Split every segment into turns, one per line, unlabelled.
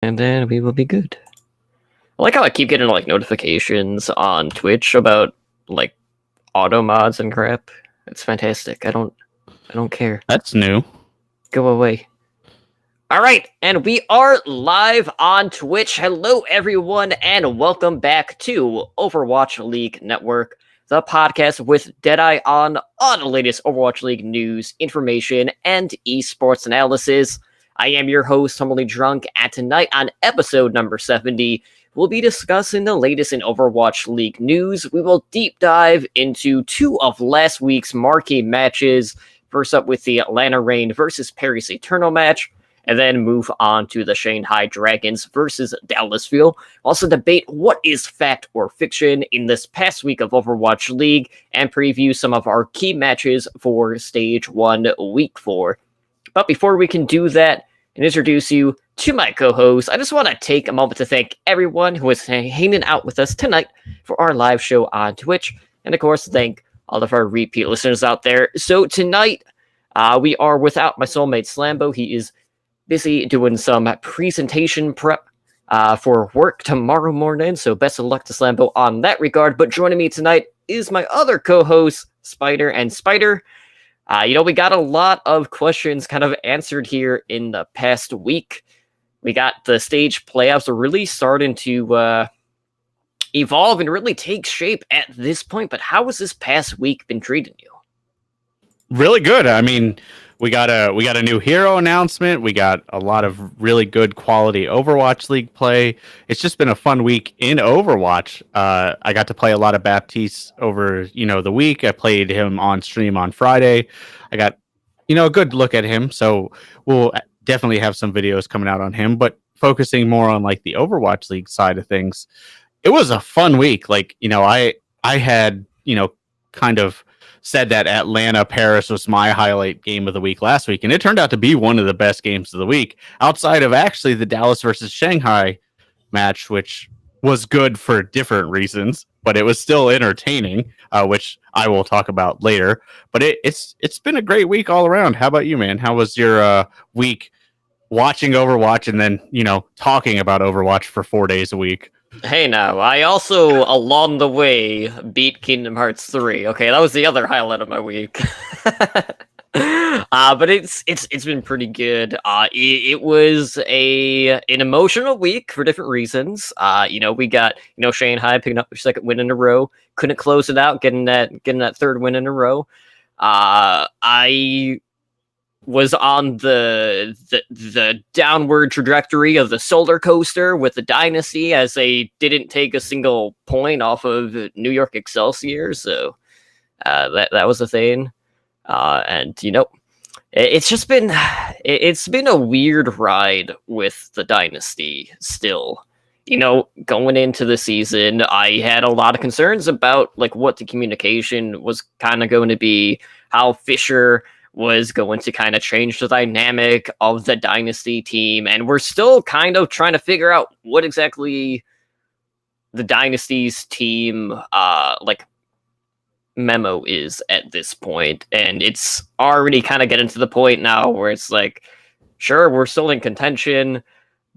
and then we will be good. I like how I keep getting like notifications on Twitch about like auto mods and crap. It's fantastic. I don't care.
That's new.
Go away. All right, and we are live on Twitch. Hello, everyone, and welcome back to Overwatch League Network, the podcast with Deadeye on all the latest Overwatch League news, information, and esports analysis. I am your host, Humbly Drunk, and tonight on episode number 70, we'll be discussing the latest in Overwatch League news. We will deep dive into two of last week's marquee matches. First up with the Atlanta Reign versus Paris Eternal match, and then move on to the Shanghai Dragons versus Dallas Fuel. Also debate what is fact or fiction in this past week of Overwatch League, and preview some of our key matches for Stage 1 Week 4. But before we can do that and introduce you to my co-host, I just want to take a moment to thank everyone who is hanging out with us tonight for our live show on Twitch, and of course thank all of our repeat listeners out there. So tonight, we are without my soulmate Slambo. He is busy doing some presentation prep for work tomorrow morning, so best of luck to Slambo on that regard. But joining me tonight is my other co-host, Spider. And Spider, we got a lot of questions kind of answered here in the past week. We got the stage playoffs are really starting to evolve and really take shape at this point. But how has this past week been treating you?
Really good. I mean, we got a new hero announcement. We got a lot of really good quality Overwatch League play. It's just been a fun week in Overwatch. I got to play a lot of Baptiste over, the week. I played him on stream on Friday. I got, a good look at him. So we'll definitely have some videos coming out on him, but focusing more on like the Overwatch League side of things. It was a fun week. Like, I had, kind of said that Atlanta Paris was my highlight game of the week last week, and it turned out to be one of the best games of the week outside of actually the Dallas versus Shanghai match, which was good for different reasons, but it was still entertaining, which I will talk about later. But it's been a great week all around. How about you, man? How was your week watching Overwatch and then talking about Overwatch for 4 days a week?
Hey now, I also, along the way, beat Kingdom Hearts 3. Okay, that was the other highlight of my week. But it's been pretty good. It was an emotional week for different reasons. We got, Shanghai picking up their second win in a row. Couldn't close it out, getting that third win in a row. I was on the downward trajectory of the solar coaster with the Dynasty, as they didn't take a single point off of New York Excelsior, so that was a thing. And it's just been a weird ride with the Dynasty still. Going into the season, I had a lot of concerns about like what the communication was kind of going to be, how Fisher was going to kind of change the dynamic of the Dynasty team, and we're still kind of trying to figure out what exactly the Dynasty's team memo is at this point. And it's already kind of getting to the point now where it's like, sure, we're still in contention,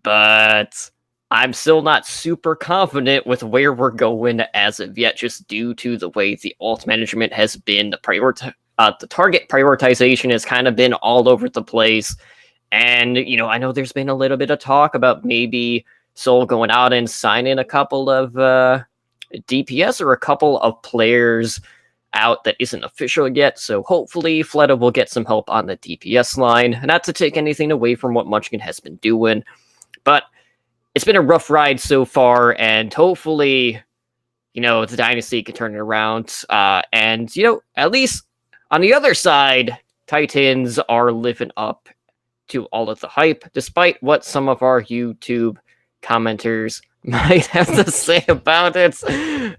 but I'm still not super confident with where we're going as of yet, just due to the way the alt management has been the target prioritization has kind of been all over the place. And, I know there's been a little bit of talk about maybe Seoul going out and signing a couple of DPS or a couple of players out that isn't official yet. So hopefully Fleta will get some help on the DPS line. Not to take anything away from what Munchkin has been doing, but it's been a rough ride so far, and hopefully, the Dynasty can turn it around. And, at least on the other side, Titans are living up to all of the hype, despite what some of our YouTube commenters might have to say about it.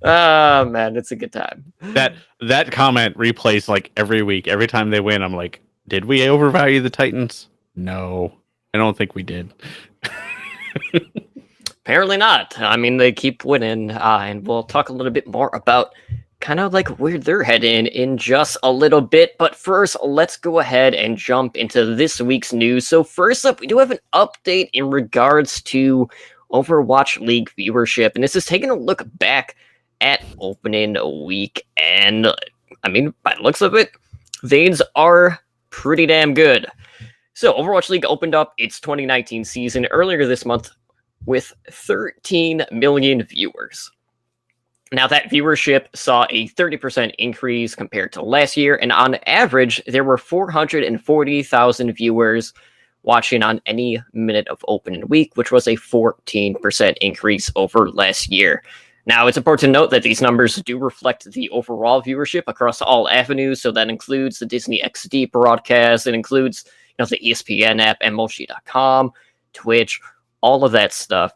Oh, man, it's a good time.
That comment replays like every week. Every time they win, I'm like, did we overvalue the Titans? No, I don't think we did.
Apparently not. I mean, they keep winning, and we'll talk a little bit more about kind of like where they're heading in just a little bit. But first, let's go ahead and jump into this week's news. So first up, we do have an update in regards to Overwatch League viewership, and this is taking a look back at opening week. And I mean, by the looks of it, things are pretty damn good. So Overwatch League opened up its 2019 season earlier this month with 13 million viewers. Now, that viewership saw a 30% increase compared to last year, and on average, there were 440,000 viewers watching on any minute of opening week, which was a 14% increase over last year. Now, it's important to note that these numbers do reflect the overall viewership across all avenues, so that includes the Disney XD broadcast, it includes the ESPN app, MLG.com, Twitch, all of that stuff.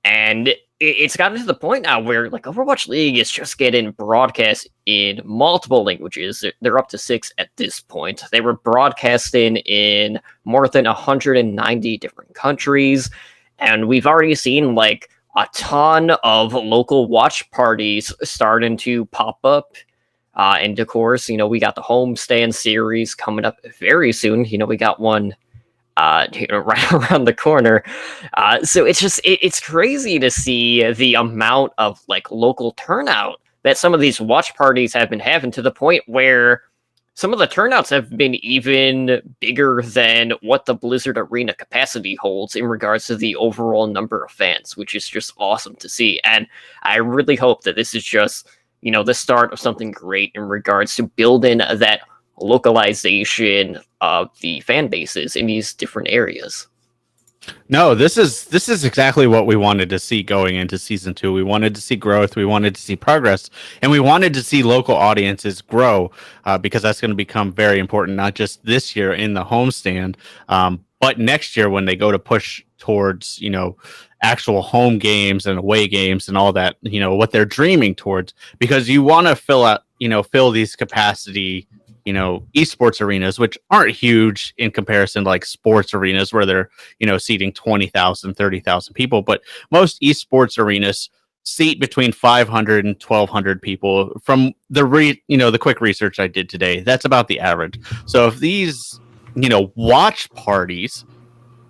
And it's gotten to the point now where like Overwatch League is just getting broadcast in multiple languages. They're up to 6 at this point. They were broadcasting in more than 190 different countries, and we've already seen like a ton of local watch parties starting to pop up. And of course, we got the homestand series coming up very soon. We got one right around the corner. So it's crazy to see the amount of like local turnout that some of these watch parties have been having, to the point where some of the turnouts have been even bigger than what the Blizzard Arena capacity holds in regards to the overall number of fans, which is just awesome to see. And I really hope that this is just, the start of something great in regards to building that localization of the fan bases in these different areas.
No, this is exactly what we wanted to see going into season 2. We wanted to see growth, we wanted to see progress, and we wanted to see local audiences grow, because that's going to become very important, not just this year in the homestand, but next year when they go to push towards actual home games and away games and all that, what they're dreaming towards, because you want to fill these capacity esports arenas, which aren't huge in comparison to like sports arenas where they're seating 20,000 30,000 people, but most esports arenas seat between 500 and 1,200 people. From the quick research I did today, that's about the average. So if these watch parties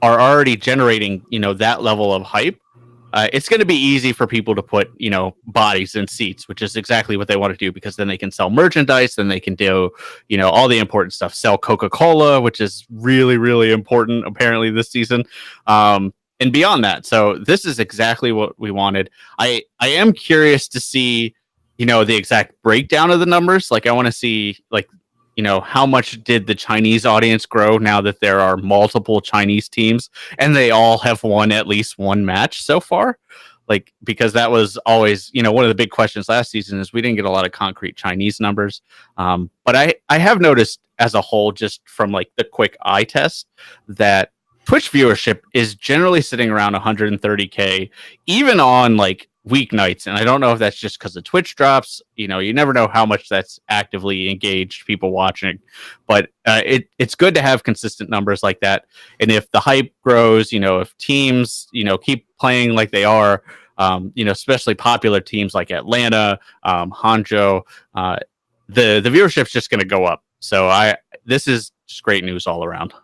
are already generating that level of hype, it's going to be easy for people to put, bodies in seats, which is exactly what they want to do, because then they can sell merchandise, then they can do, all the important stuff, sell Coca-Cola, which is really, really important apparently this season, and beyond that. So this is exactly what we wanted. I am curious to see, the exact breakdown of the numbers. Like, I want to see, like, how much did the Chinese audience grow now that there are multiple Chinese teams and they all have won at least one match so far? Like, because that was always, one of the big questions last season is we didn't get a lot of concrete Chinese numbers. But I have noticed as a whole, just from like the quick eye test, that Twitch viewership is generally sitting around 130K, even on like weeknights. And I don't know if that's just because the Twitch drops. You never know how much that's actively engaged people watching, but it's good to have consistent numbers like that. And if the hype grows, if teams keep playing like they are, especially popular teams like Atlanta, Hangzhou, the viewership's just going to go up. So this is just great news all around.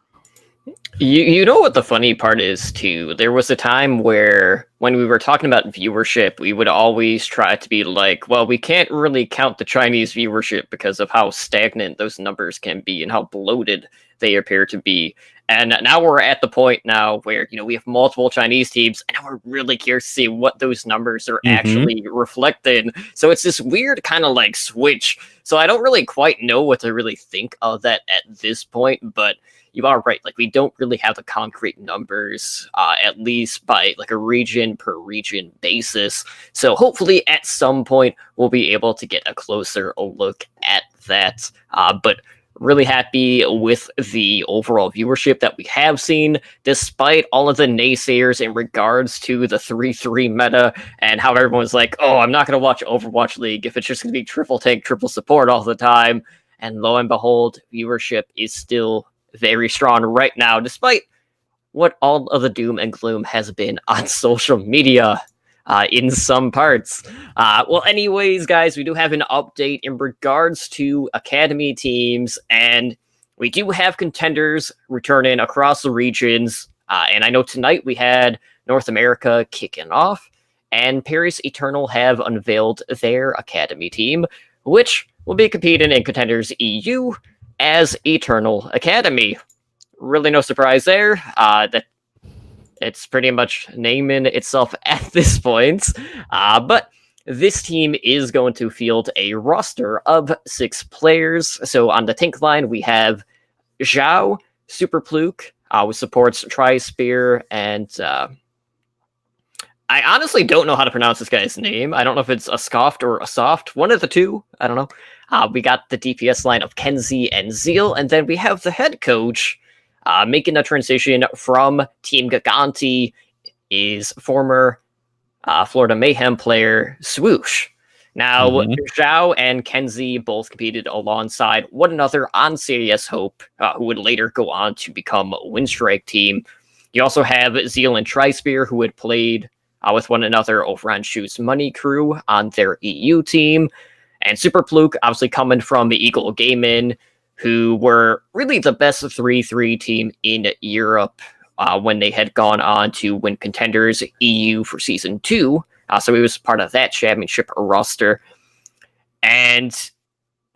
You know what the funny part is, too? There was a time where, when we were talking about viewership, we would always try to be like, well, we can't really count the Chinese viewership because of how stagnant those numbers can be and how bloated they appear to be. And now we're at the point now where, we have multiple Chinese teams, and now we're really curious to see what those numbers are actually reflected. So it's this weird kind of like switch. So I don't really quite know what to really think of that at this point, but you are right. Like, we don't really have the concrete numbers, at least by like a region per region basis. So hopefully at some point we'll be able to get a closer look at that. But really happy with the overall viewership that we have seen, despite all of the naysayers in regards to the 3-3 meta and how everyone's like, oh, I'm not going to watch Overwatch League if it's just going to be triple tank, triple support all the time. And lo and behold, viewership is still very strong right now, despite what all of the doom and gloom has been on social media. in some parts. Well, anyways, guys, we do have an update in regards to academy teams, and we do have contenders returning across the regions. And I know tonight we had North America kicking off, and Paris Eternal have unveiled their academy team, which will be competing in Contenders EU as Eternal Academy. Really no surprise there. That it's pretty much naming itself at this point. But this team is going to field a roster of 6 players. So on the tank line, we have Zhao, Super Pluke, who supports Tri-Spear, and I honestly don't know how to pronounce this guy's name. I don't know if it's a scoffed or a soft. One of the two. I don't know. We got the DPS line of Kenzie and Zeal, and then we have the head coach making a transition from Team Giganti is former Florida Mayhem player Swoosh. Now, Zhao and Kenzie both competed alongside one another on CAS Hope, who would later go on to become Windstrike team. You also have Zeal and Tri-Spear, who had played with one another over on Shoes Money Crew on their EU team. And Super Pluke, obviously coming from the Eagle Gaming, who were really the best 3-3 team in Europe when they had gone on to win Contenders EU for Season 2. So he was part of that championship roster. And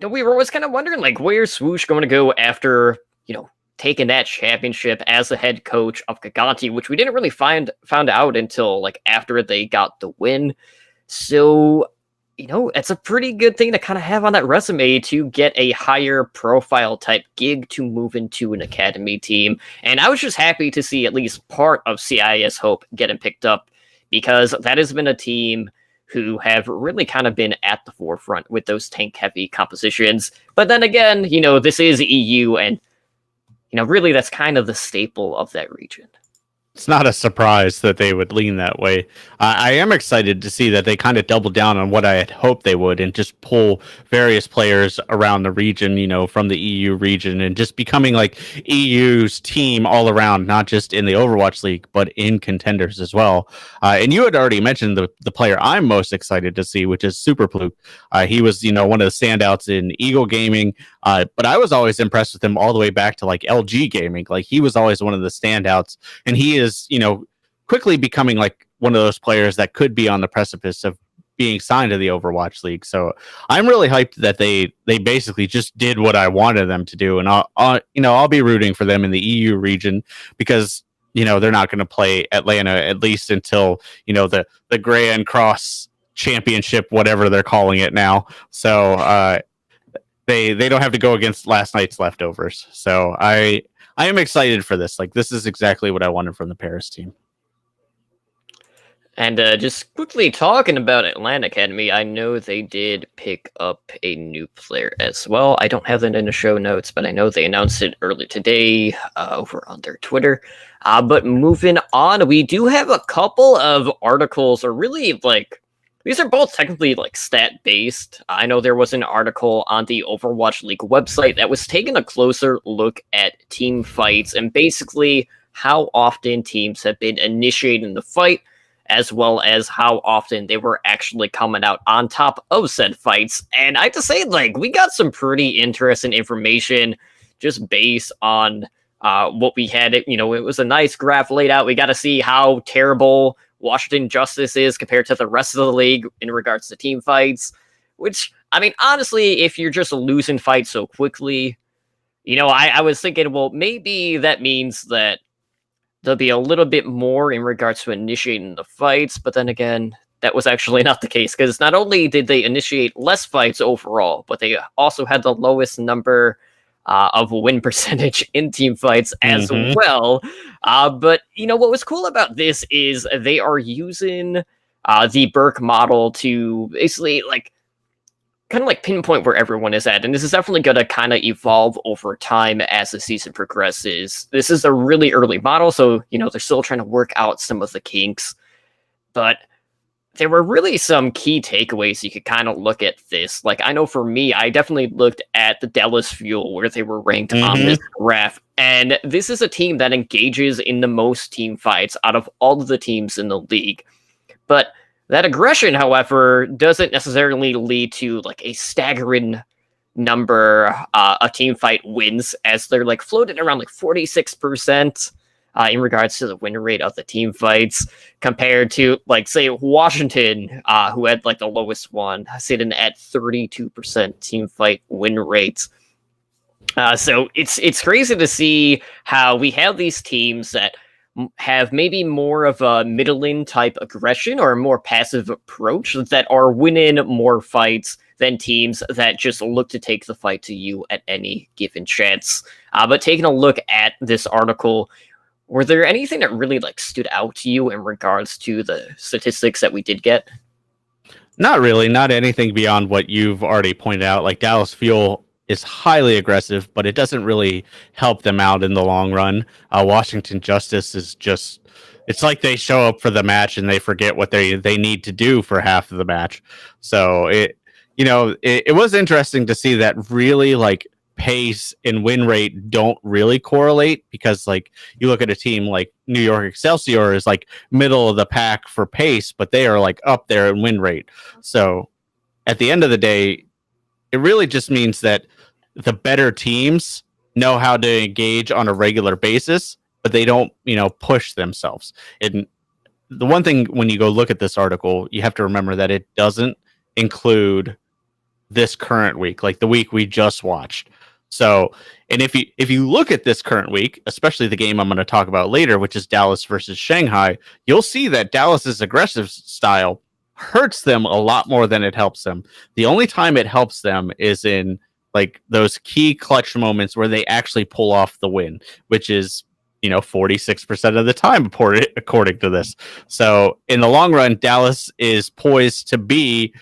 we were always kind of wondering, like, where's Swoosh going to go after, taking that championship as the head coach of Giganti, which we didn't really found out until, like, after they got the win. So, it's a pretty good thing to kind of have on that resume to get a higher profile type gig to move into an academy team. And I was just happy to see at least part of CIS Hope getting picked up, because that has been a team who have really kind of been at the forefront with those tank-heavy compositions. But then again, this is EU, and, really that's kind of the staple of that region.
It's not a surprise that they would lean that way. I am excited to see that they kind of double down on what I had hoped they would and just pull various players around the region, from the EU region, and just becoming like EU's team all around, not just in the Overwatch League, but in Contenders as well. And you had already mentioned the player I'm most excited to see, which is Super Pluke. He was, one of the standouts in Eagle Gaming, but I was always impressed with him all the way back to like LG Gaming. Like, he was always one of the standouts, and he is, quickly becoming like one of those players that could be on the precipice of being signed to the Overwatch League. So I'm really hyped that they basically just did what I wanted them to do, and I'll be rooting for them in the EU region, because they're not going to play Atlanta at least until the Grand Cross Championship, whatever they're calling it now. So they don't have to go against last night's leftovers. So I am excited for this. Like, this is exactly what I wanted from the Paris team.
And just quickly talking about Atlanta Academy, I know they did pick up a new player as well. I don't have that in the show notes, but I know they announced it earlier today over on their Twitter. But moving on, we do have a couple of articles, or really, like, these are both technically like stat-based. I know there was an article on the Overwatch League website that was taking a closer look at team fights and basically how often teams have been initiating the fight, as well as how often they were actually coming out on top of said fights. And I have to say, like, we got some pretty interesting information just based on what we had. It was a nice graph laid out. We got to see how terrible Washington Justice is compared to the rest of the league in regards to team fights, which, I mean, honestly, if you're just losing fights so quickly, I was thinking, well, maybe that means that there'll be a little bit more in regards to initiating the fights, but then again, that was actually not the case, because not only did they initiate less fights overall, but they also had the lowest number of win percentage in team fights as well. But, what was cool about this is they are using the Burke model to basically, like, kind of like pinpoint where everyone is at. And this is definitely going to kind of evolve over time as the season progresses. This is a really early model, so, they're still trying to work out some of the kinks. But there were really some key takeaways you could kind of look at this. Like, I know for me, I definitely looked at the Dallas Fuel, where they were ranked on this graph. And this is a team that engages in the most team fights out of all of the teams in the league. But That aggression, however, doesn't necessarily lead to like a staggering number of team fight wins, as they're like floated around like 46% in regards to the win rate of the team fights, compared to like say Washington, who had like the lowest one, sitting at 32% team fight win rate. So it's crazy to see how we have these teams that have maybe more of a middling type aggression or a more passive approach that are winning more fights than teams that just look to take the fight to you at any given chance. But taking a look at this article, were there anything that really like stood out to you in regards to the statistics that we did get?
Not really, not anything beyond what you've already pointed out. Like Dallas Fuel is highly aggressive, but it doesn't really help them out in the long run. Washington Justice is just, it's like they show up for the match and they forget what they need to do for half of the match. So it was interesting to see that really like pace and win rate don't really correlate, because like you look at a team like New York Excelsior is like middle of the pack for pace, but they are like up there in win rate. So at the end of the day, it really just means that the better teams know how to engage on a regular basis, but they don't, push themselves. And the one thing when you go look at this article, you have to remember that it doesn't include this current week, like the week we just watched. So, and if you look at this current week, especially the game I'm going to talk about later, which is Dallas versus Shanghai, you'll see that Dallas's aggressive style hurts them a lot more than it helps them. The only time it helps them is in like those key clutch moments where they actually pull off the win, which is 46% of the time, according to this. So in the long run, Dallas is poised to be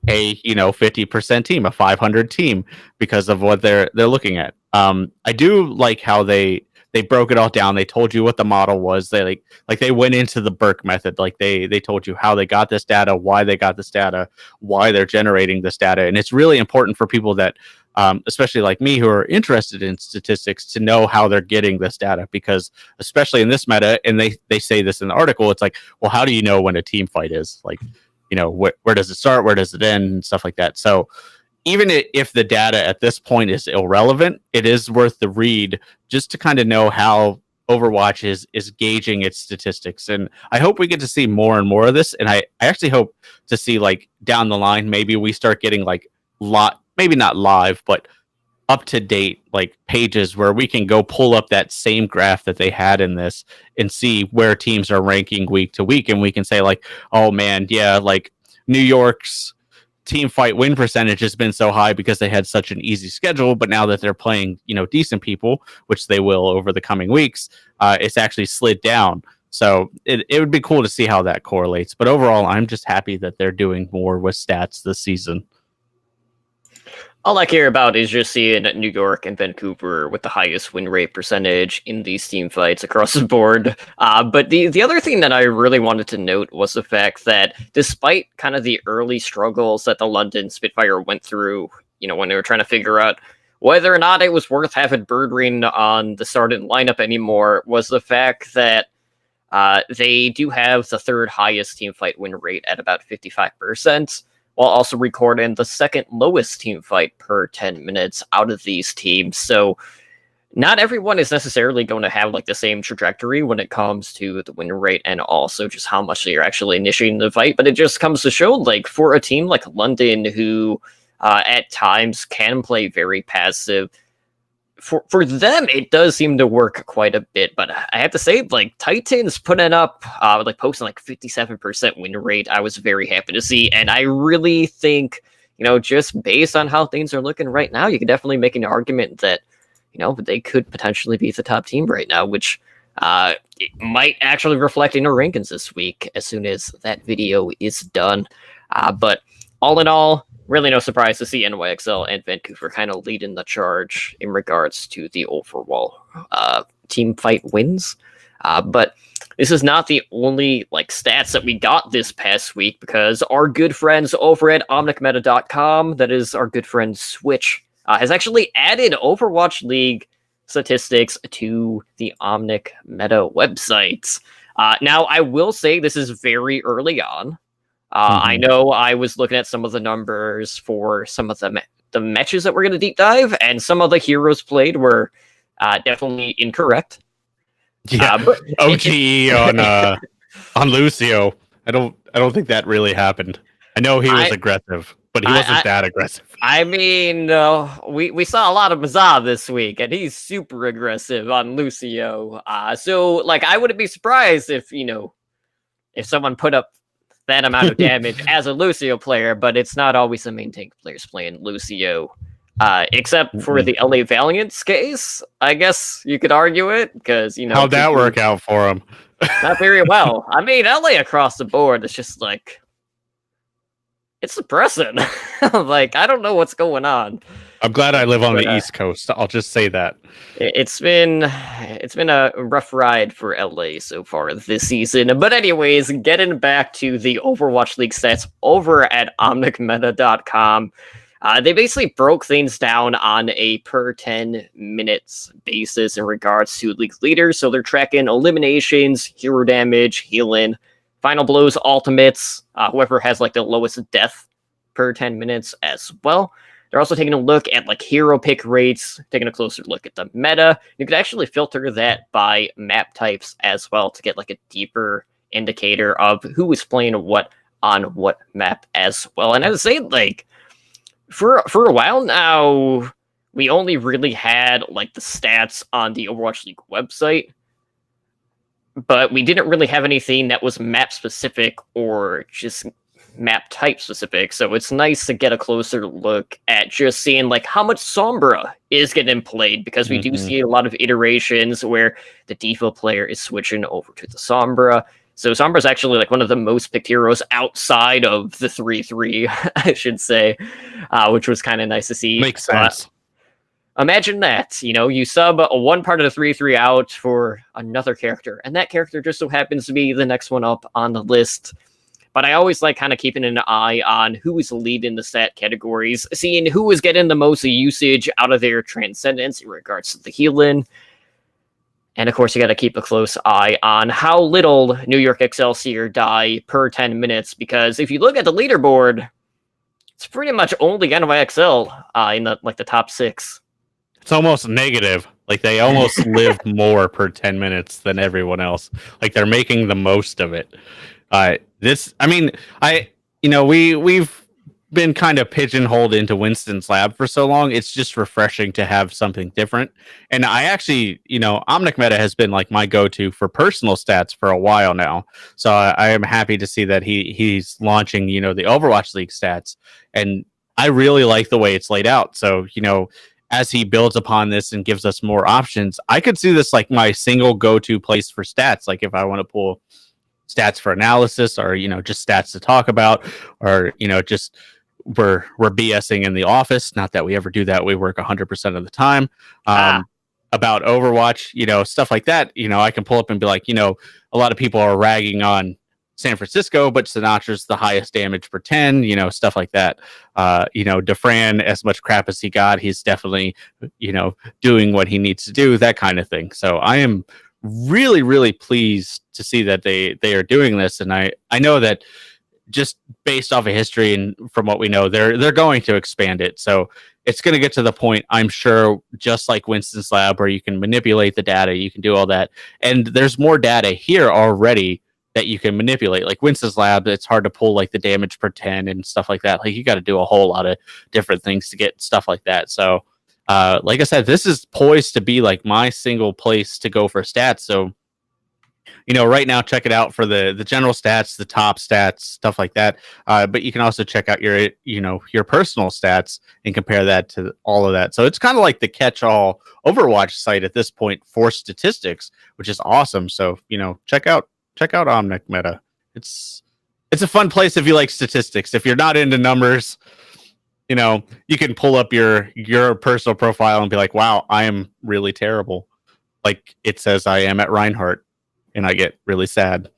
a 50% team, a 500 team, because of what they're looking at. I do like how they broke it all down. They told you what the model was. They like they went into the Burke method. Like they told you how they got this data, why they got this data, why they're generating this data. And it's really important for people that especially like me, who are interested in statistics, to know how they're getting this data, because especially in this meta, and they say this in the article, it's like, well, how do you know when a team fight is? Like, where does it start, where does it end, and stuff like that. So even if the data at this point is irrelevant, it is worth the read just to kind of know how Overwatch is gauging its statistics. And I hope we get to see more and more of this. And I actually hope to see, like, down the line, maybe we start getting like maybe not live, but up to date like pages where we can go pull up that same graph that they had in this and see where teams are ranking week to week, and we can say like, oh man, yeah, like New York's team fight win percentage has been so high because they had such an easy schedule, but now that they're playing decent people, which they will over the coming weeks, it's actually slid down. So it would be cool to see how that correlates. But overall, I'm just happy that they're doing more with stats this season.
All I care about is just seeing New York and Vancouver with the highest win rate percentage in these team fights across the board. But the other thing that I really wanted to note was the fact that despite kind of the early struggles that the London Spitfire went through, when they were trying to figure out whether or not it was worth having Birdring on the starting lineup anymore, was the fact that they do have the third highest team fight win rate at about 55%. While also recording the second lowest team fight per 10 minutes out of these teams. So not everyone is necessarily going to have like the same trajectory when it comes to the win rate and also just how much they're actually initiating the fight. But it just comes to show, like, for a team like London, who at times can play very passive, for them, it does seem to work quite a bit. But I have to say, like, Titans putting up, posting like 57% win rate, I was very happy to see. And I really think, just based on how things are looking right now, you can definitely make an argument that, they could potentially be the top team right now, which it might actually reflect in our rankings this week as soon as that video is done. But all in all, really no surprise to see NYXL and Vancouver kind of leading the charge in regards to the overall team fight wins. But this is not the only like stats that we got this past week, because our good friends over at omnicmeta.com, that is our good friend Switch, has actually added Overwatch League statistics to the Omnic Meta website. Now, I will say this is very early on. I
Mhm.
know I was looking at some of the numbers for some of the matches that we're going to deep dive, and some of the heroes played were definitely incorrect.
Yeah,
But
OTE on Lucio. I don't think that really happened. I know he was
I,
aggressive, but he wasn't
I,
that aggressive.
I mean, we saw a lot of Mazah this week, and he's super aggressive on Lucio. So like, I wouldn't be surprised if if someone put up that amount of damage as a Lucio player, but it's not always the main tank players playing Lucio. Except for the LA Valiant's case, I guess you could argue it, because
How'd that work out for him?
not very well. I mean, LA across the board is just like, it's depressing. Like, I don't know what's going on.
I'm glad I live on
But
the East Coast. I'll just say that.
it's been a rough ride for LA so far this season. But anyways, getting back to the Overwatch League stats over at omnicmeta.com. They basically broke things down on a per 10 minutes basis in regards to league leaders. So they're tracking eliminations, hero damage, healing, final blows, ultimates, whoever has like the lowest death per 10 minutes as well. They're also taking a look at like hero pick rates, taking a closer look at the meta. You could actually filter that by map types as well to get like a deeper indicator of who is playing what on what map as well. And I would say like for a while now, we only really had like the stats on the Overwatch League website, but we didn't really have anything that was map specific or just map type specific. So it's nice to get a closer look at just seeing like how much Sombra is getting played, because we do see a lot of iterations where the default player is switching over to the Sombra. So Sombra is actually like one of the most picked heroes outside of the 3-3, I should say, which was kind of nice to see.
Makes sense.
Imagine that, you sub one part of the 3-3 out for another character, and that character just so happens to be the next one up on the list. But I always like kind of keeping an eye on who is leading the stat categories, seeing who is getting the most usage out of their Transcendence in regards to the healing. And of course, you got to keep a close eye on how little New York Excelsior die per 10 minutes, because if you look at the leaderboard, it's pretty much only NYXL in the top 6.
It's almost negative. Like they almost live more per 10 minutes than everyone else. Like they're making the most of it. We've been kind of pigeonholed into Winston's lab for so long. It's just refreshing to have something different. And I actually, Omnic Meta has been like my go-to for personal stats for a while now. So I am happy to see that he's launching, the Overwatch League stats. And I really like the way it's laid out. So, as he builds upon this and gives us more options, I could see this like my single go-to place for stats. Like if I want to pull stats for analysis, or just stats to talk about, or just we're BSing in the office. Not that we ever do that. We work 100% of the time. About Overwatch, stuff like that. I can pull up and be like, a lot of people are ragging on San Francisco, but Sinatra's the highest damage per 10, stuff like that. DeFran, as much crap as he got, he's definitely, doing what he needs to do, that kind of thing. So I am really, really pleased to see that they are doing this. And I know that just based off of history and from what we know, they're going to expand it. So it's going to get to the point, I'm sure, just like Winston's lab, where you can manipulate the data, you can do all that. And there's more data here already that you can manipulate. Like Winston's lab, it's hard to pull like the damage per 10 and stuff like that. Like you got to do a whole lot of different things to get stuff like that. So like I said, this is poised to be like my single place to go for stats. So, right now, check it out for the general stats, the top stats, stuff like that. But you can also check out your, your personal stats and compare that to all of that. So it's kind of like the catch-all Overwatch site at this point for statistics, which is awesome. So, check out Omnic Meta. It's a fun place if you like statistics. If you're not into numbers, you can pull up your personal profile and be like, wow, I am really terrible. Like it says I am at Reinhardt, and I get really sad.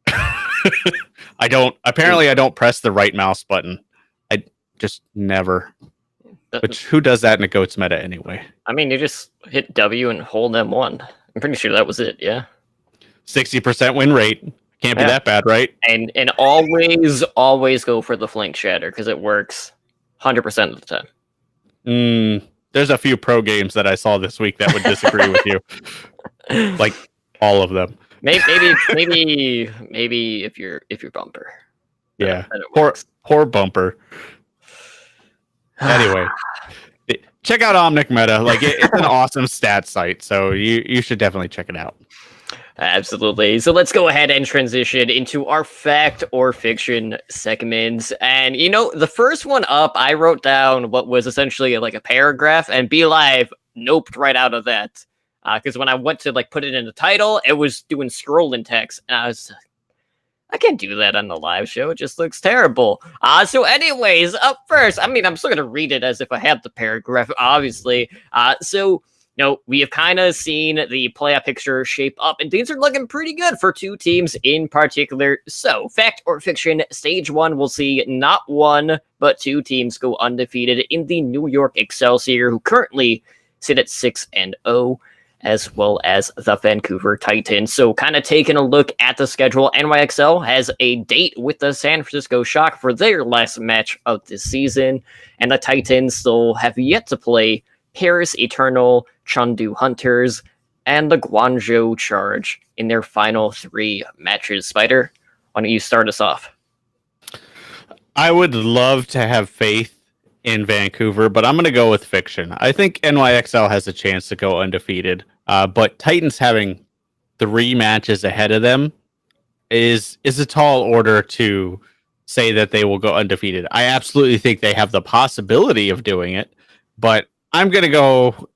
I don't press the right mouse button. I just never. Which, who does that in a GOATS meta anyway?
I mean, you just hit W and hold M1. I'm pretty sure that was it, yeah.
60% win rate. Can't be that bad, right?
And always go for the flank shatter because it works 100% of the time.
There's a few pro games that I saw this week that would disagree with you. Like all of them.
Maybe if you're bumper.
Yeah. Poor bumper. Anyway, check out Omnic Meta. Like it's an awesome stat site, so you should definitely check it out.
Absolutely. So let's go ahead and transition into our fact or fiction segments. And the first one up, I wrote down what was essentially like a paragraph, and Be Live noped right out of that. Because when I went to put it in the title, it was doing scrolling text, and I can't do that on the live show. It just looks terrible. So anyways, up first, I'm still going to read it as if I had the paragraph, obviously. We have kind of seen the playoff picture shape up, and things are looking pretty good for two teams in particular. So, fact or fiction, stage one, we'll see not one, but two teams go undefeated in the New York Excelsior, who currently sit at 6-0. As well as the Vancouver Titans. So kind of taking a look at the schedule, NYXL has a date with the San Francisco Shock for their last match of this season, and the Titans still have yet to play Paris Eternal, Chengdu Hunters, and the Guangzhou Charge in their final three matches. Spider, why don't you start us off?
I would love to have faith in Vancouver, but I'm going to go with fiction. I think NYXL has a chance to go undefeated, but Titans having 3 matches ahead of them is a tall order to say that they will go undefeated. I absolutely think they have the possibility of doing it, but I'm going to go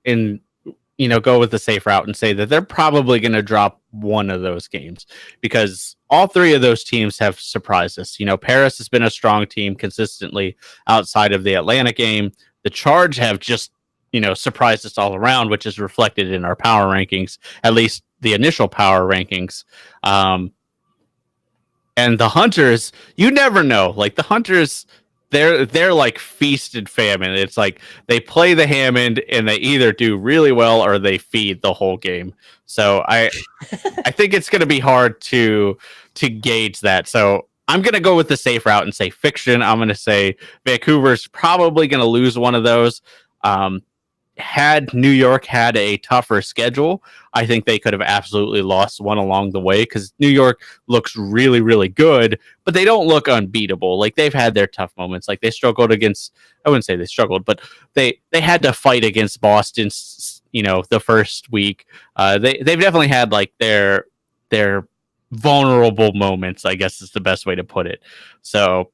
with the safe route and say that they're probably going to drop one of those games because all 3 of those teams have surprised us. Paris has been a strong team consistently outside of the Atlanta game. The Charge have just, surprised us all around, which is reflected in our power rankings, at least the initial power rankings. And the Hunters, you never know. Like the Hunters, they're like feasted famine. It's like they play the Hammond and they either do really well or they feed the whole game. So I think it's going to be hard to gauge that. So I'm going to go with the safe route and say fiction. I'm going to say Vancouver's probably going to lose one of those. Had New York had a tougher schedule, I think they could have absolutely lost one along the way because New York looks really, really good, but they don't look unbeatable. Like they've had their tough moments. Like they struggled against, I wouldn't say they struggled, but they had to fight against Boston, the first week. They've definitely had like their vulnerable moments, I guess is the best way to put it. So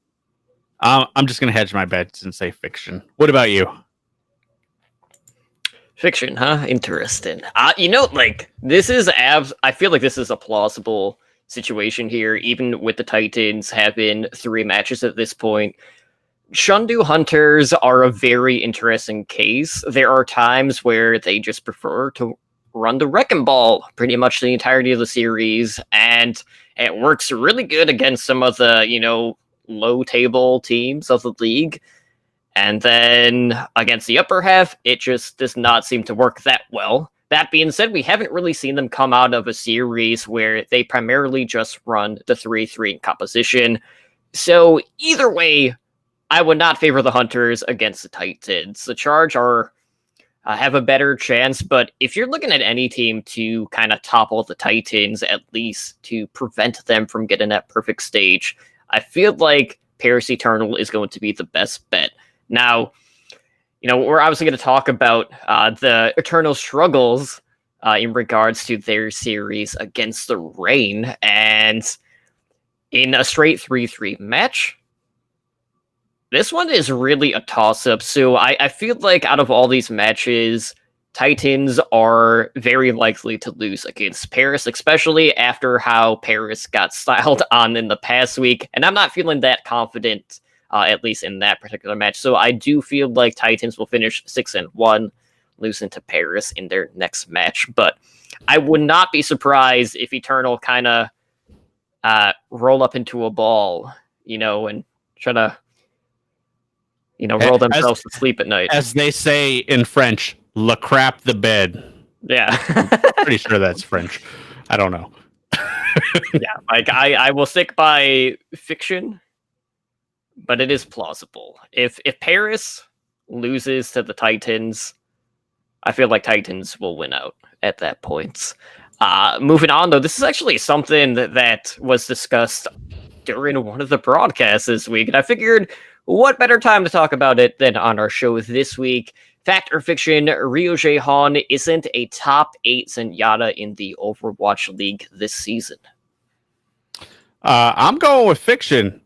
I'm just going to hedge my bets and say fiction. What about you?
Fiction, huh? Interesting. This is I feel like this is a plausible situation here, even with the Titans having 3 matches at this point. Chengdu Hunters are a very interesting case. There are times where they just prefer to run the wrecking ball pretty much the entirety of the series, and it works really good against some of the, low table teams of the league. And then against the upper half, it just does not seem to work that well. That being said, we haven't really seen them come out of a series where they primarily just run the 3-3 composition. So either way, I would not favor the Hunters against the Titans. The Charge have a better chance, but if you're looking at any team to kind of topple the Titans, at least to prevent them from getting that perfect stage, I feel like Paris Eternal is going to be the best bet. Now, we're obviously going to talk about the Eternal struggles in regards to their series against the Reign, and in a straight 3-3 match, this one is really a toss-up. So I feel like out of all these matches, Titans are very likely to lose against Paris, especially after how Paris got styled on in the past week, and I'm not feeling that confident at least in that particular match. So I do feel like Titans will finish 6-1, losing to Paris in their next match. But I would not be surprised if Eternal kind of roll up into a ball, and try to, roll themselves to sleep at night.
As they say in French, le crap the bed.
Yeah.
Pretty sure that's French. I don't know.
Yeah, like I will stick by fiction, but it is plausible. If Paris loses to the Titans, I feel like Titans will win out at that point. Moving on, though, this is actually something that was discussed during one of the broadcasts this week, and I figured what better time to talk about it than on our show this week. Fact or fiction, Ryo Jae-han isn't a top 8 Zenyatta in the Overwatch League this season.
I'm going with fiction.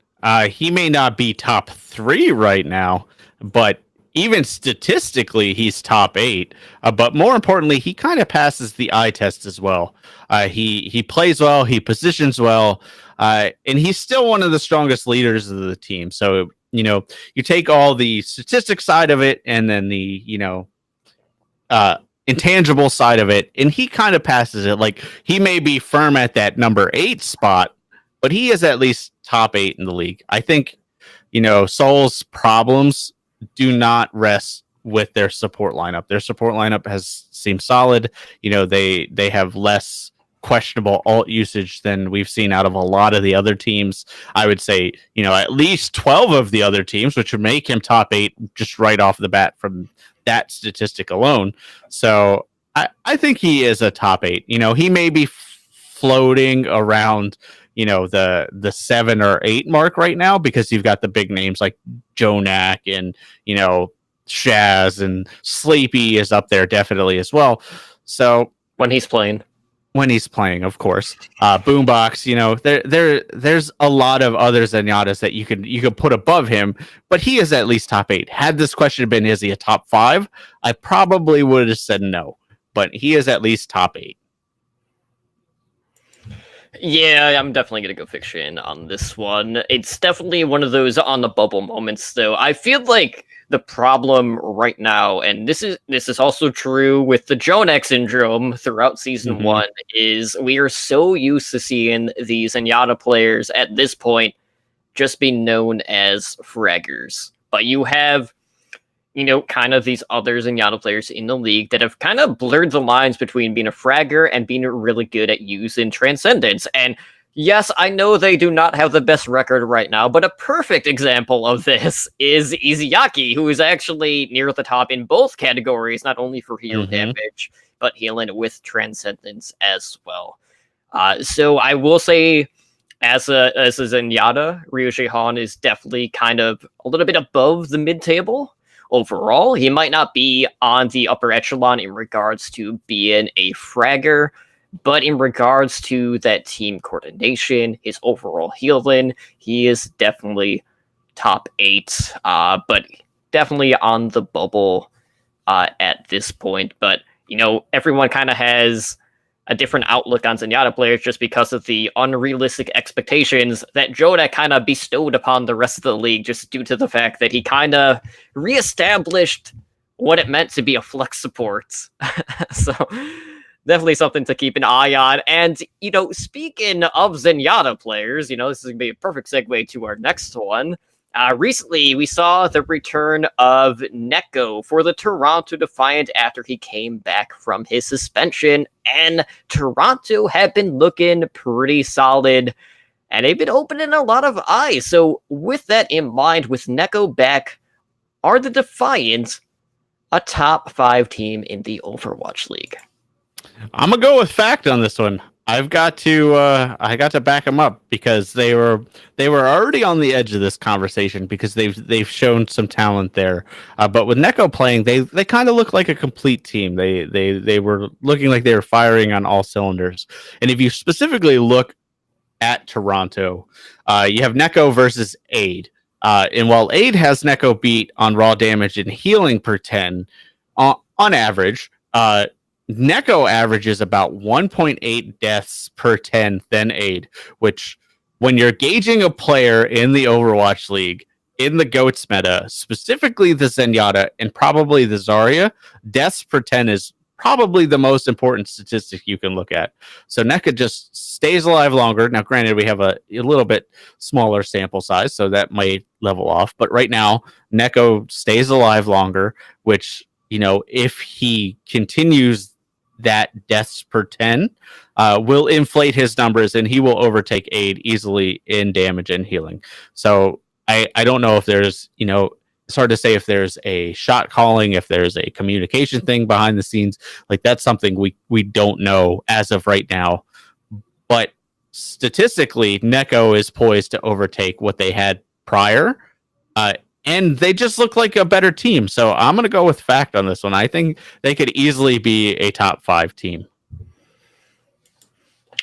He may not be top 3 right now, but even statistically, he's top 8. But more importantly, he kind of passes the eye test as well. He plays well, he positions well, and he's still one of the strongest leaders of the team. So, you take all the statistic side of it and then the, intangible side of it, and he kind of passes it. Like, he may be firm at that number 8 spot, but he is at least top 8 in the league. I think, Seoul's problems do not rest with their support lineup. Their support lineup has seemed solid. They have less questionable alt usage than we've seen out of a lot of the other teams. I would say, at least 12 of the other teams, which would make him top 8 just right off the bat from that statistic alone. So I think he is a top 8. He may be floating around the 7 or 8 mark right now because you've got the big names like Jonak and Shaz, and Sleepy is up there definitely as well. So
when he's playing,
of course, Boombox, there's a lot of other Zenyatas that you could put above him, but he is at least top 8. Had this question been, is he a top 5, I probably would have said no, but he is at least top 8.
Yeah, I'm definitely going to go fiction on this one. It's definitely one of those on the bubble moments, though. I feel like the problem right now, and this is also true with the Jonak syndrome throughout season 1, is we are so used to seeing the Zenyatta players at this point just be known as fraggers. But you have kind of these other Zenyatta players in the league that have kind of blurred the lines between being a fragger and being really good at using Transcendence. And yes, I know they do not have the best record right now, but a perfect example of this is Izayaki, who is actually near the top in both categories, not only for hero damage, but healing with Transcendence as well. So I will say, as a Zenyatta, Ryo Jae-han is definitely kind of a little bit above the mid-table. Overall, he might not be on the upper echelon in regards to being a fragger, but in regards to that team coordination, his overall healing, he is definitely top 8, but definitely on the bubble at this point. But, everyone kind of has a different outlook on Zenyatta players just because of the unrealistic expectations that Jonak kind of bestowed upon the rest of the league, just due to the fact that he kind of reestablished what it meant to be a flex support. So definitely something to keep an eye on. And, speaking of Zenyatta players, this is going to be a perfect segue to our next one. Recently, we saw the return of Neko for the Toronto Defiant after he came back from his suspension, and Toronto had been looking pretty solid, and they've been opening a lot of eyes. So with that in mind, with Neko back, are the Defiant a top 5 team in the Overwatch League?
I'm gonna go with fact on this one. I got to back them up because they were already on the edge of this conversation because they've shown some talent there. But with Neko playing, they kind of look like a complete team. They were looking like they were firing on all cylinders. And if you specifically look at Toronto, you have Neko versus Aid. And while Aid has Neko beat on raw damage and healing per 10 on average, Neko averages about 1.8 deaths per 10 than Aid, which when you're gauging a player in the Overwatch League, in the GOATS meta, specifically the Zenyatta and probably the Zarya, deaths per 10 is probably the most important statistic you can look at. So Neko just stays alive longer. Now, granted, we have a little bit smaller sample size, so that might level off. But right now, Neko stays alive longer, which, if he continues that deaths per 10 will inflate his numbers, and he will overtake Aid easily in damage and healing. So I don't know if there's, it's hard to say if there's a shot calling, if there's a communication thing behind the scenes. Like, that's something we don't know as of right now. But statistically, Neko is poised to overtake what they had prior. And they just look like a better team. So I'm going to go with fact on this one. I think they could easily be a top 5 team.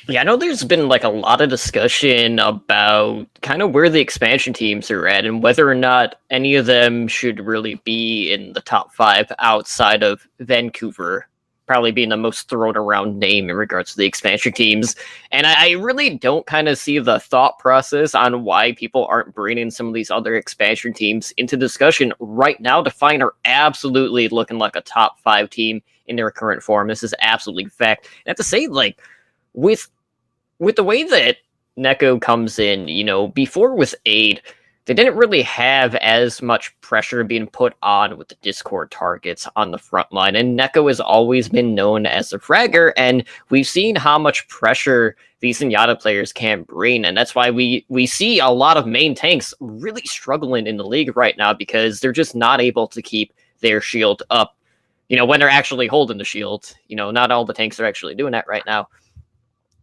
Yeah, I know there's been like a lot of discussion about kind of where the expansion teams are at and whether or not any of them should really be in the top 5 outside of Vancouver, probably being the most thrown around name in regards to the expansion teams. And I really don't kind of see the thought process on why people aren't bringing some of these other expansion teams into discussion right now. Define are absolutely looking like a top 5 team in their current form. This is absolutely fact. And I have to say, like, with the way that Neko comes in, before with Aid, they didn't really have as much pressure being put on with the Discord targets on the front line. And Neko has always been known as a fragger, and we've seen how much pressure these Zenyatta players can bring. And that's why we see a lot of main tanks really struggling in the league right now, because they're just not able to keep their shield up, when they're actually holding the shield. Not all the tanks are actually doing that right now.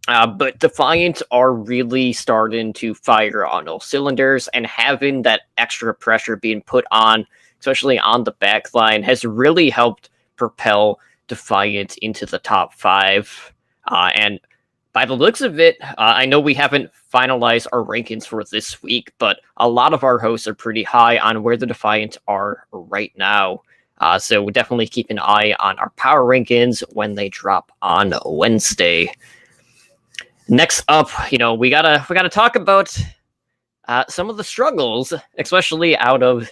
But Defiant are really starting to fire on all cylinders, and having that extra pressure being put on, especially on the back line, has really helped propel Defiant into the top 5. And by the looks of it, I know we haven't finalized our rankings for this week, but a lot of our hosts are pretty high on where the Defiant are right now. So we'll definitely keep an eye on our power rankings when they drop on Wednesday. Next up, we gotta talk about some of the struggles, especially out of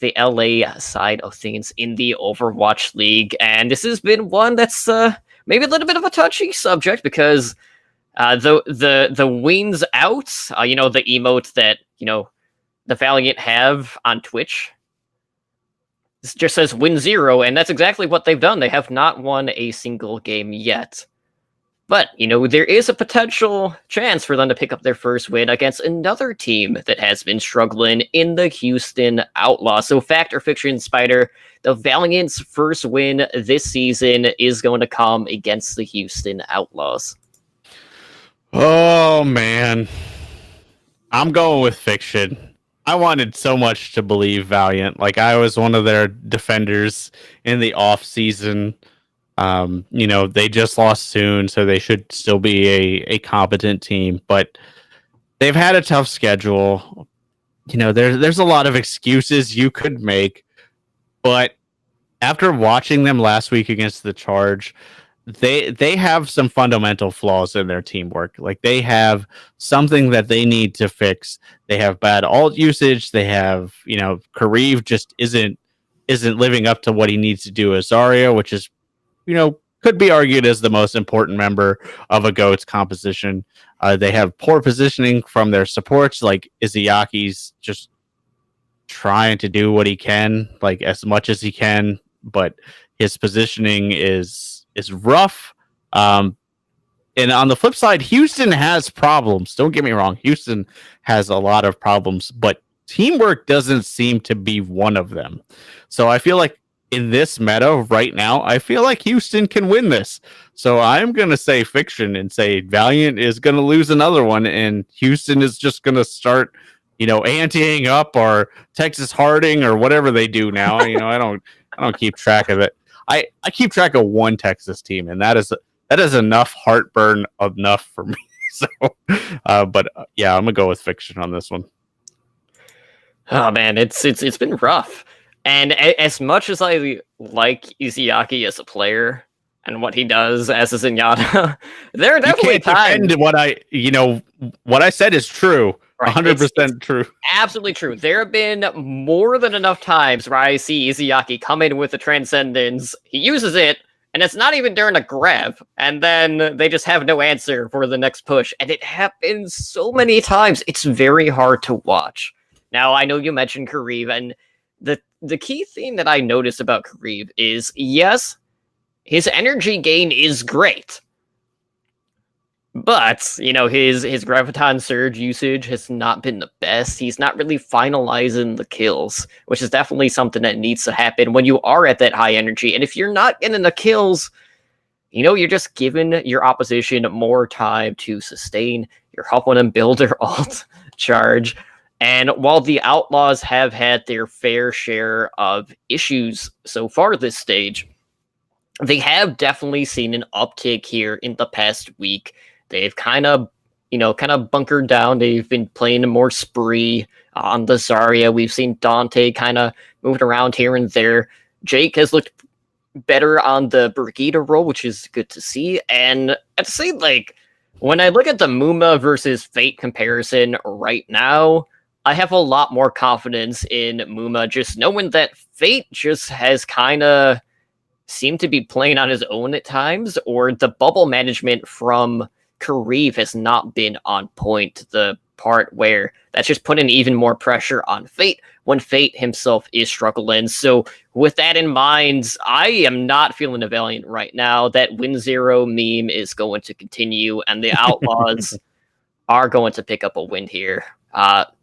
the LA side of things in the Overwatch League, and this has been one that's maybe a little bit of a touchy subject, because the wings out, the emote that the Valiant have on Twitch, this just says win 0, and that's exactly what they've done. They have not won a single game yet. But, there is a potential chance for them to pick up their first win against another team that has been struggling in the Houston Outlaws. So, fact or fiction, Spider, the Valiant's first win this season is going to come against the Houston Outlaws.
Oh, man. I'm going with fiction. I wanted so much to believe Valiant. Like, I was one of their defenders in the off season. They just lost soon, so they should still be a competent team, but they've had a tough schedule. There's a lot of excuses you could make, but after watching them last week against the Charge, they have some fundamental flaws in their teamwork. Like, they have something that they need to fix. They have bad ult usage. They have, Kareev just isn't living up to what he needs to do as Zarya, which is, could be argued as the most important member of a GOAT's composition. They have poor positioning from their supports, like Izuyaki's just trying to do what he can, like as much as he can, but his positioning is rough. And on the flip side, Houston has problems. Don't get me wrong. Houston has a lot of problems, but teamwork doesn't seem to be one of them. So I feel like in this meta right now, I feel like Houston can win this. So I'm going to say fiction and say Valiant is going to lose another one, and Houston is just going to start, anteing up, or Texas Harding, or whatever they do now. I don't keep track of it. I keep track of one Texas team, and that is enough heartburn enough for me. So, but yeah, I'm going to go with fiction on this one.
Oh man, it's been rough. And as much as I like Izuyaki as a player and what he does as a Zenyatta, there are definitely times.
What I said is true. Right. 100% true.
Absolutely true. There have been more than enough times where I see Izuyaki come in with the Transcendence. He uses it, and it's not even during a grab. And then they just have no answer for the next push. And it happens so many times. It's very hard to watch. Now, I know you mentioned Kareev, and the key thing that I noticed about Kareev is, yes, his energy gain is great. But, his Graviton Surge usage has not been the best. He's not really finalizing the kills, which is definitely something that needs to happen when you are at that high energy. And if you're not getting the kills, you're just giving your opposition more time to sustain. You're helping them build their ult charge. And while the Outlaws have had their fair share of issues so far this stage, they have definitely seen an uptick here in the past week. They've kind of bunkered down. They've been playing a more spree on the Zarya. We've seen Dante kind of moving around here and there. Jake has looked better on the Brigitte role, which is good to see. And I'd say, when I look at the Muma versus Fate comparison right now, I have a lot more confidence in Muma, just knowing that Fate just has kind of seemed to be playing on his own at times, or the bubble management from Karif has not been on point, the part where that's just putting even more pressure on Fate when Fate himself is struggling. So with that in mind, I am not feeling a Valiant right now. That Win Zero meme is going to continue, and the Outlaws are going to pick up a win here.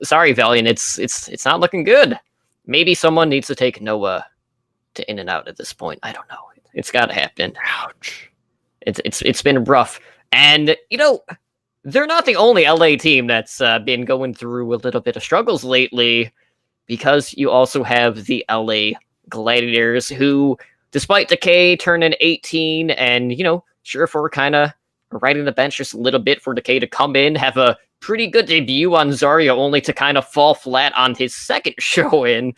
Sorry, Valiant, it's not looking good. Maybe someone needs to take Noah to in and out at this point. I don't know. It's got to happen.
Ouch.
It's been rough. And, they're not the only LA team that's been going through a little bit of struggles lately, because you also have the LA Gladiators, who, despite Decay turning 18 and, Surefour kind of riding the bench just a little bit for Decay to come in, have a pretty good debut on Zarya, only to kind of fall flat on his second show-in.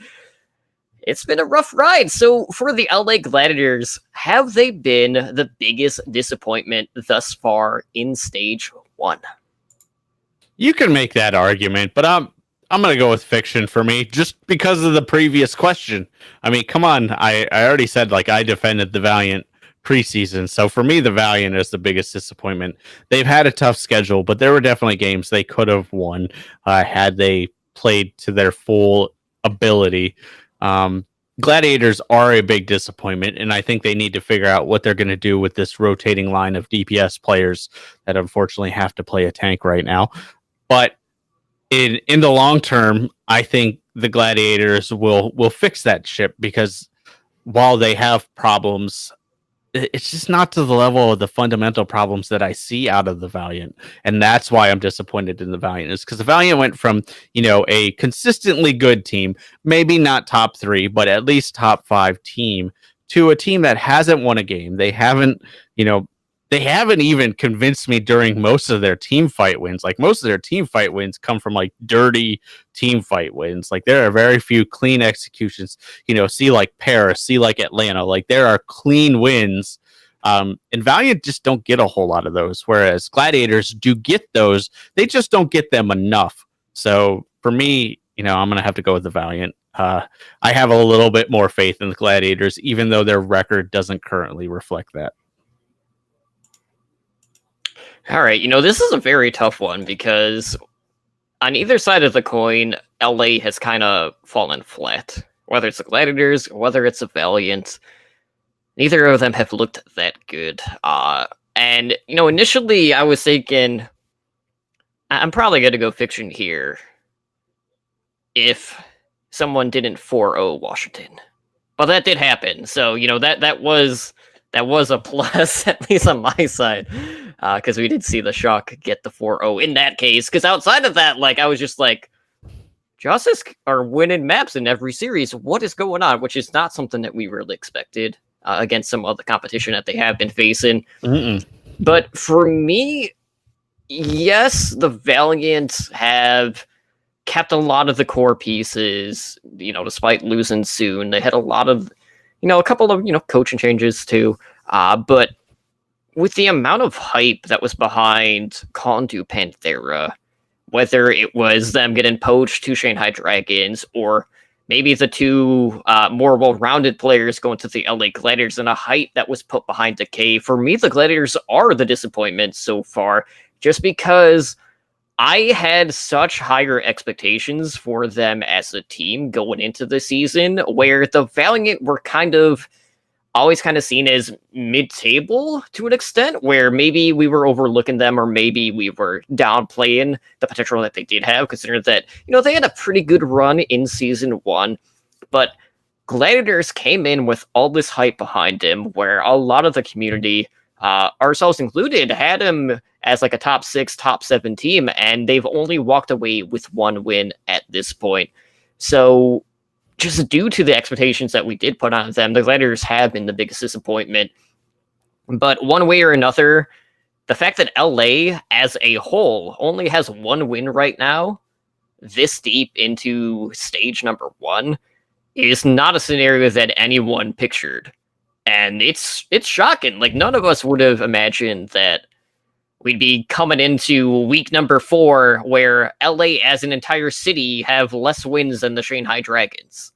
It's been a rough ride. So for the LA Gladiators, have they been the biggest disappointment thus far in Stage 1?
You can make that argument, but I'm going to go with Fiction for me, just because of the previous question. I mean, come on. I already said, I defended the Valiant preseason. So for me, the Valiant is the biggest disappointment. They've had a tough schedule, but there were definitely games they could have won had they played to their full ability. Gladiators are a big disappointment, and I think they need to figure out what they're going to do with this rotating line of DPS players that unfortunately have to play a tank right now. But in the long term, I think the Gladiators will fix that ship, because while they have problems, it's just not to the level of the fundamental problems that I see out of the Valiant. And that's why I'm disappointed in the Valiant, is because the Valiant went from, a consistently good team, maybe not top 3, but at least top 5 team, to a team that hasn't won a game. They haven't even convinced me during most of their team fight wins. Most of their team fight wins come from dirty team fight wins. There are very few clean executions, see Paris, see Atlanta, there are clean wins. And Valiant just don't get a whole lot of those, whereas Gladiators do get those. They just don't get them enough. So for me, I'm going to have to go with the Valiant. I have a little bit more faith in the Gladiators, even though their record doesn't currently reflect that.
All right, this is a very tough one, because on either side of the coin, LA has kind of fallen flat. Whether it's the Gladiators, whether it's a Valiant, neither of them have looked that good. And, initially I was thinking, I'm probably going to go Fiction here if someone didn't 4-0 Washington. But that did happen, so, that was a plus, at least on my side, because we did see the Shock get the 4-0 in that case. Because outside of that, I was just Justice are winning maps in every series. What is going on? Which is not something that we really expected against some of the competition that they have been facing.
Mm-mm.
But for me, yes, the Valiant have kept a lot of the core pieces, despite losing soon. They had a lot of, a couple of, coaching changes too. But with the amount of hype that was behind Kondu Panthera, whether it was them getting poached to Shanghai Dragons, or maybe the two more well-rounded players going to the LA Gladiators, and a hype that was put behind Decay, for me, the Gladiators are the disappointment so far, just because I had such higher expectations for them as a team going into the season, where the Valiant were kind of always kind of seen as mid-table to an extent, where maybe we were overlooking them or maybe we were downplaying the potential that they did have, considering that, they had a pretty good run in Season 1, but Gladiators came in with all this hype behind him, where a lot of the community, ourselves included, had him as like a top 6, top 7 team, and they've only walked away with 1 win at this point. So just due to the expectations that we did put on them, the Gladiators have been the biggest disappointment. But one way or another, the fact that LA as a whole only has 1 win right now, this deep into stage number 1, is not a scenario that anyone pictured. And it's shocking. Like, none of us would have imagined that we'd be coming into week number 4 where LA as an entire city have less wins than the Shanghai Dragons.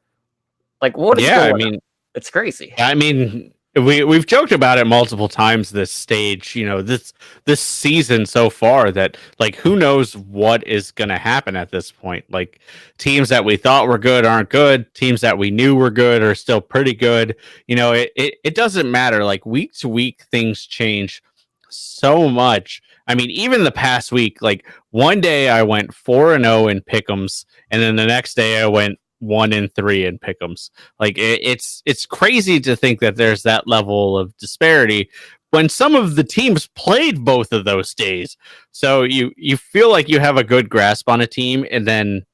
Like, what is going on? It's crazy.
I mean, we've joked about it multiple times this stage, this season so far, that like, who knows what is going to happen at this point. Like, teams that we thought were good aren't good. Teams that we knew were good are still pretty good. It doesn't matter. Like, week to week, things change so much. I mean, even the past week, like, one day I went 4-0 in pick'ems, and then the next day I went 1-3 in pick'ems. Like, it's crazy to think that there's that level of disparity when some of the teams played both of those days. So you feel like you have a good grasp on a team, and then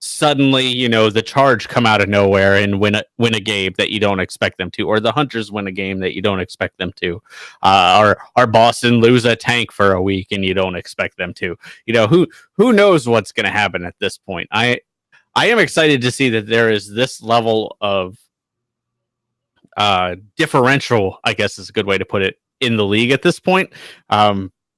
suddenly, the Charge come out of nowhere and win a game that you don't expect them to, or the Hunters win a game that you don't expect them to, or Boston lose a tank for a week and you don't expect them to. Who knows what's going to happen at this point. I am excited to see that there is this level of differential, I guess is a good way to put it, in the league at this point.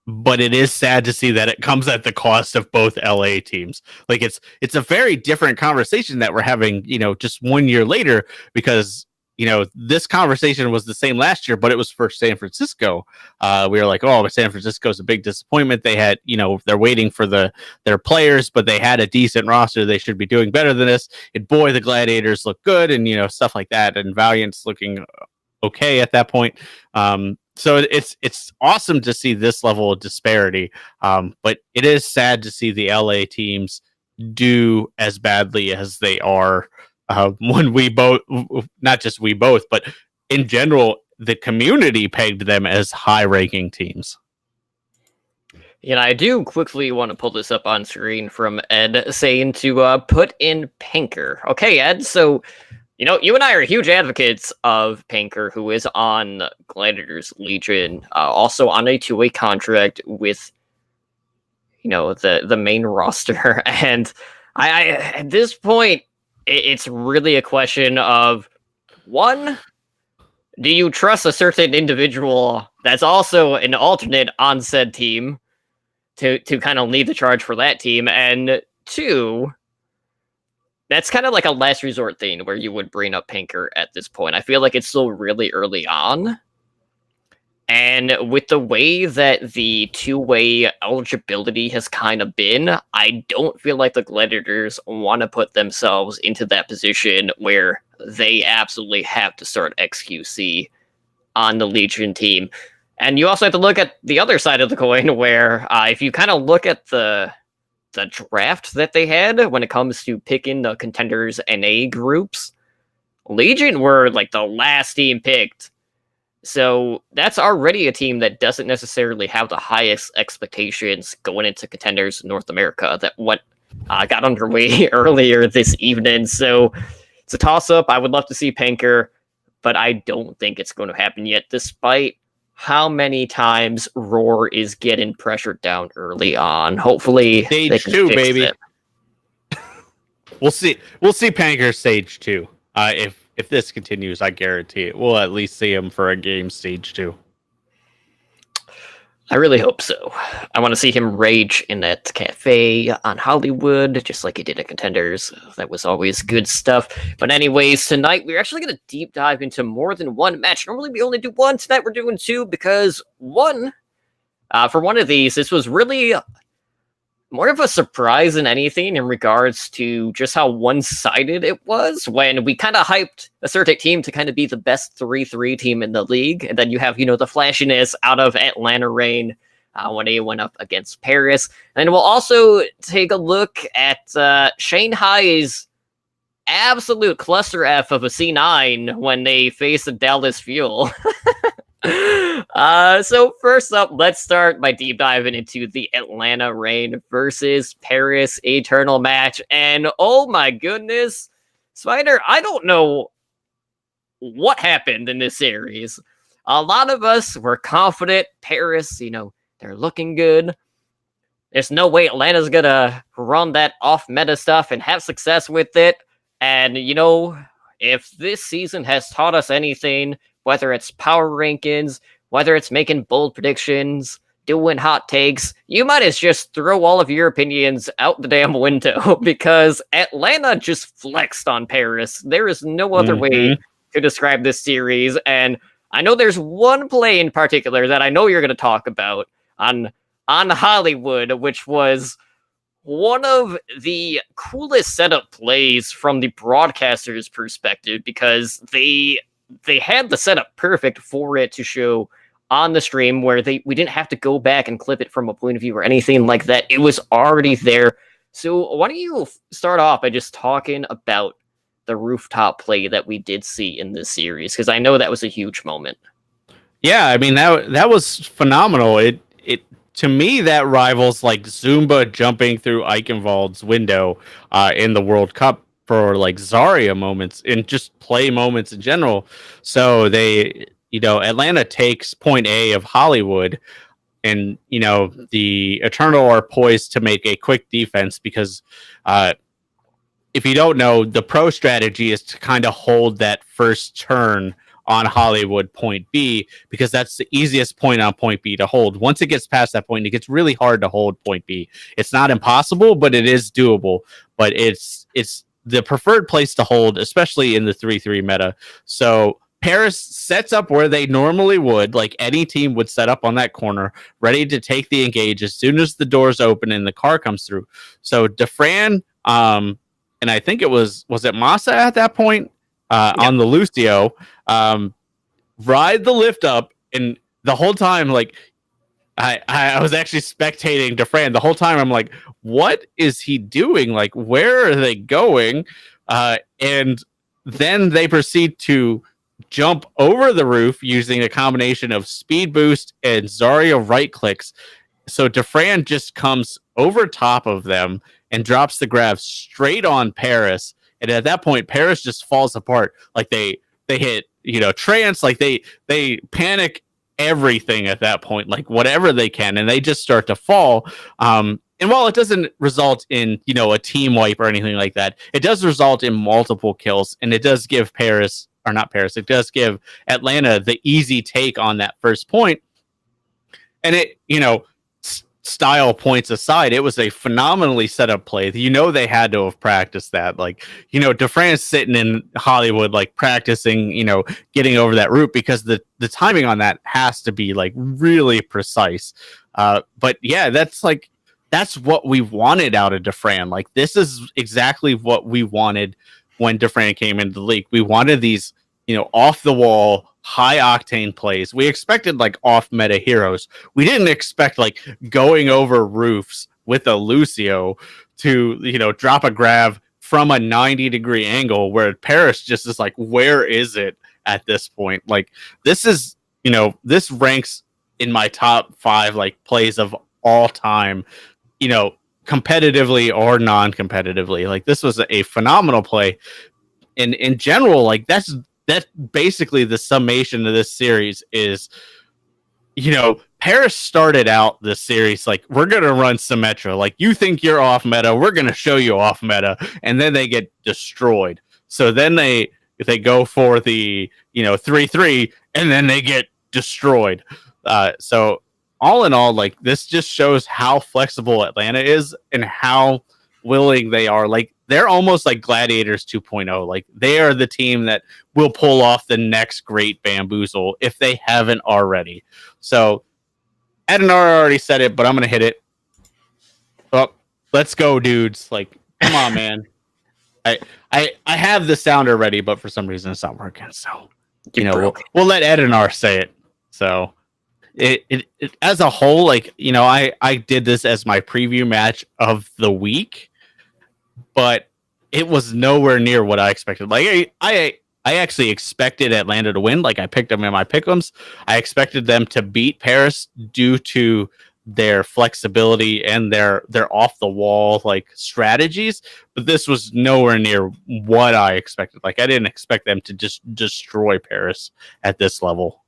But it is sad to see that it comes at the cost of both LA teams. Like, it's a very different conversation that we're having, just 1 year later, because, this conversation was the same last year, but it was for San Francisco. We were like, oh, San Francisco's a big disappointment. They had, they're waiting for their players, but they had a decent roster. They should be doing better than this. And boy, the Gladiators look good, and, stuff like that. And Valiant's looking okay at that point. So it's awesome to see this level of disparity, but it is sad to see the LA teams do as badly as they are when we both, not just we both, but in general, the community pegged them as high-ranking teams.
I do quickly want to pull this up on screen from Ed saying to put in Panker. Okay, Ed, so you and I are huge advocates of Panker, who is on Gladiators Legion, also on a 2-way contract with, the main roster. And I at this point, it's really a question of, one, do you trust a certain individual that's also an alternate on said team to kind of lead the charge for that team? And 2, that's kind of like a last resort thing where you would bring up Panker at this point. I feel like it's still really early on. And with the way that the 2-way eligibility has kind of been, I don't feel like the Gladiators want to put themselves into that position where they absolutely have to start XQC on the Legion team. And you also have to look at the other side of the coin, where if you kind of look at the draft that they had when it comes to picking the contenders NA groups, Legion were like the last team picked. So that's already a team that doesn't necessarily have the highest expectations going into contenders North America that got underway earlier this evening. So it's a toss-up. I would love to see Panker, but I don't think it's going to happen yet, despite how many times Roar is getting pressured down early on. Hopefully,
stage 2, baby. We'll see Panker stage 2. If this continues, I guarantee it. We'll at least see him for a game stage 2.
I really hope so. I want to see him rage in that cafe on Hollywood, just like he did at Contenders. That was always good stuff. But anyways, tonight we're actually going to deep dive into more than one match. Normally we only do one. Tonight we're doing 2 because for one of these, this was really more of a surprise than anything in regards to just how one-sided it was when we kind of hyped a certain team to kind of be the best 3-3 team in the league. And then you have, the flashiness out of Atlanta Reign when they went up against Paris. And we'll also take a look at Shanghai's absolute cluster F of a C9 when they face the Dallas Fuel. So first up, let's start by deep diving into the Atlanta Reign versus Paris Eternal match. And oh my goodness, Spider, I don't know what happened in this series. A lot of us were confident Paris, they're looking good. There's no way Atlanta's gonna run that off-meta stuff and have success with it. And, if this season has taught us anything, whether it's power rankings, whether it's making bold predictions, doing hot takes, you might as just throw all of your opinions out the damn window because Atlanta just flexed on Paris. There is no other way to describe this series. And I know there's one play in particular that I know you're going to talk about on Hollywood, which was one of the coolest setup plays from the broadcaster's perspective because they had the setup perfect for it to show on the stream where we didn't have to go back and clip it from a point of view or anything like that. It was already there. So why don't you start off by just talking about the rooftop play that we did see in this series? Because I know that was a huge moment.
Yeah, I mean that was phenomenal. It to me, that rivals like Zumba jumping through Eichenwald's window in the World Cup for like Zarya moments and just play moments in general. So they, Atlanta takes point A of Hollywood, and the Eternal are poised to make a quick defense because if you don't know, the pro strategy is to kind of hold that first turn on Hollywood point B because that's the easiest point on point B to hold. Once it gets past that point, it gets really hard to hold point B. It's not impossible, but it is doable. But it's the preferred place to hold, especially in the 3-3 meta. So Paris sets up where they normally would, like any team would set up on that corner, ready to take the engage as soon as the doors open and the car comes through. So Defran, and I think it was it Massa at that point? On the Lucio, ride the lift up, and the whole time, like, I was actually spectating Defran the whole time. I'm like, what is he doing? Like, where are they going? And then they proceed to jump over the roof using a combination of speed boost and Zarya right clicks. So Defran just comes over top of them and drops the grab straight on Paris. And at that point, Paris just falls apart. Like they hit, trance, like they panic everything at that point, like whatever they can, and they just start to fall. And while it doesn't result in, a team wipe or anything like that, it does result in multiple kills, and it does give it does give Atlanta the easy take on that first point. And it, style points aside, it was a phenomenally set up play. They had to have practiced that. Like, Defran's sitting in Hollywood, like practicing, getting over that route because the timing on that has to be like really precise. But yeah, that's what we wanted out of Defran. Like, this is exactly what we wanted when Defran came into the league. We wanted these, off the wall, high octane plays. We expected like off meta heroes. We didn't expect like going over roofs with a Lucio to, drop a grab from a 90-degree angle where Paris just is like, where is it at this point? Like, this is, this ranks in my top 5 like plays of all time, competitively or non-competitively. Like, this was a phenomenal play. And in general, like that's basically the summation of this series is, Paris started out this series like, we're going to run Symmetra. Like, you think you're off meta, we're going to show you off meta. And then they get destroyed. So then they go for the, 3-3, and then they get destroyed. So all in all, like, this just shows how flexible Atlanta is and how willing they are. Like, they're almost like Gladiators 2.0. Like, they are the team that will pull off the next great bamboozle if they haven't already. So Adenar already said it, but I'm going to hit it. Oh, let's go, dudes. Like, come on, man. I have the sounder ready, but for some reason it's not working. So,
You broke
we'll let Ed and R say it. So it as a whole, like, I did this as my preview match of the week, but it was nowhere near what I expected. Like I actually expected Atlanta to win. Like I picked them in my pick'ems. I expected them to beat Paris due to their flexibility and their off the wall like strategies, but this was nowhere near what I expected. Like I didn't expect them to just destroy Paris at this level.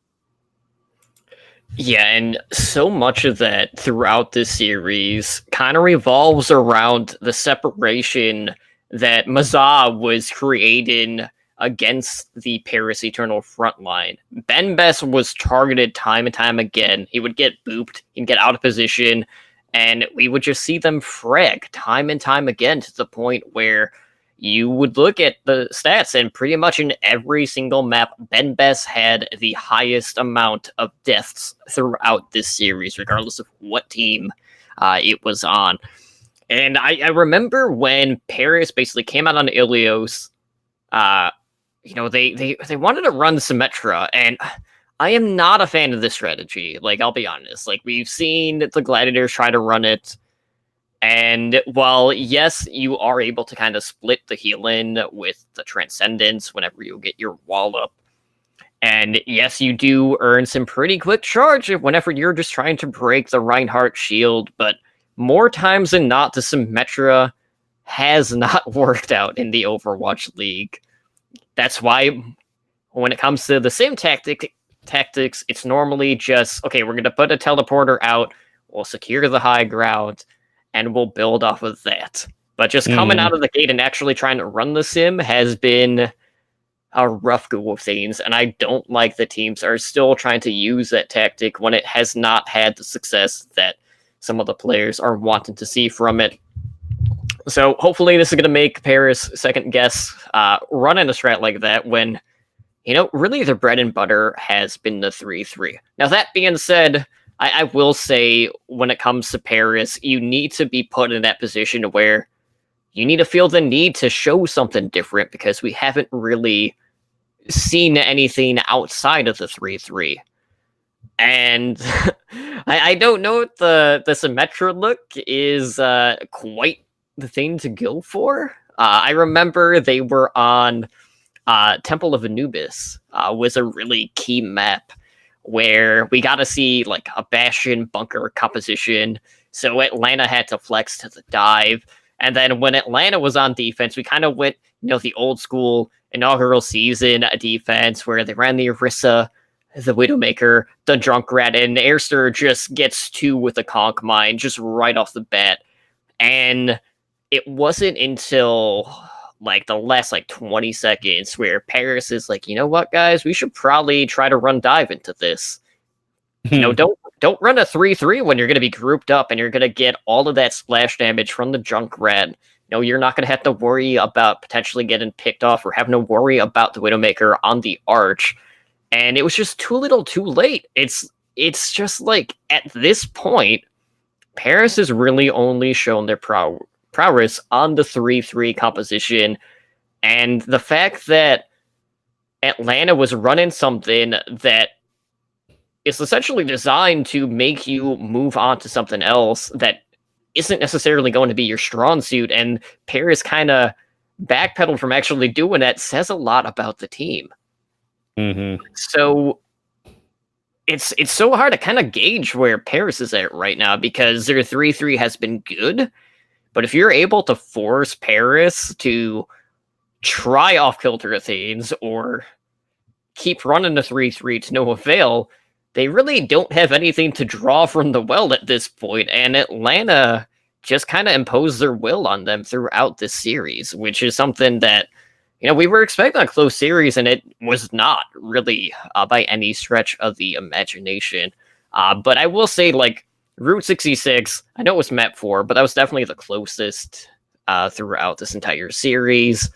Yeah, and so much of that throughout this series kind of revolves around the separation that Mazah was creating against the Paris Eternal front line. Ben Best was targeted time and time again. He would get booped, he'd get out of position, and we would just see them frag time and time again to the point where you would look at the stats, and pretty much in every single map, Ben Best had the highest amount of deaths throughout this series, regardless of what team it was on. And I remember when Paris basically came out on Ilios, they wanted to run Symmetra, and I am not a fan of this strategy. Like, I'll be honest. Like, we've seen the Gladiators try to run it. And while, yes, you are able to kind of split the heal-in with the Transcendence whenever you get your wall up, and yes, you do earn some pretty quick charge whenever you're just trying to break the Reinhardt shield, but more times than not, the Symmetra has not worked out in the Overwatch League. That's why when it comes to the same tactics, it's normally just, okay, we're going to put a teleporter out, we'll secure the high ground, and we'll build off of that. But just coming out of the gate and actually trying to run the sim has been a rough go of things, and I don't like that teams are still trying to use that tactic when it has not had the success that some of the players are wanting to see from it. So hopefully this is going to make Paris second guess running a strat like that when, really their bread and butter has been the 3-3. Now, that being said, I will say when it comes to Paris, you need to be put in that position where you need to feel the need to show something different because we haven't really seen anything outside of the 3-3. And I don't know if the Symmetra look is quite the thing to go for. I remember they were on Temple of Anubis, was a really key map where we got to see like a Bastion bunker composition. So Atlanta had to flex to the dive. And then when Atlanta was on defense, we kind of went, the old school inaugural season defense where they ran the Orisa, the Widowmaker, the Junkrat, and Airster just gets two with the Conch Mine just right off the bat. And it wasn't until like the last 20 seconds where Paris is like, you know what, guys, we should probably try to run dive into this. Don't run a 3-3 when you're going to be grouped up and you're going to get all of that splash damage from the Junkrat. You're not going to have to worry about potentially getting picked off or having to worry about the Widowmaker on the Arch. And it was just too little too late. It's just like, at this point, Paris has really only shown their prowess on the 3-3 composition, and the fact that Atlanta was running something that is essentially designed to make you move on to something else that isn't necessarily going to be your strong suit, and Paris kind of backpedaled from actually doing that, says a lot about the team. So it's so hard to kind of gauge where Paris is at right now because their 3-3 has been good. But if you're able to force Paris to try off-kilter things or keep running the 3-3 to no avail, they really don't have anything to draw from the well at this point, and Atlanta just kind of imposed their will on them throughout this series, which is something that, we were expecting a close series, and it was not really by any stretch of the imagination. But I will say, Route 66, I know it was map 4, but that was definitely the closest throughout this entire series.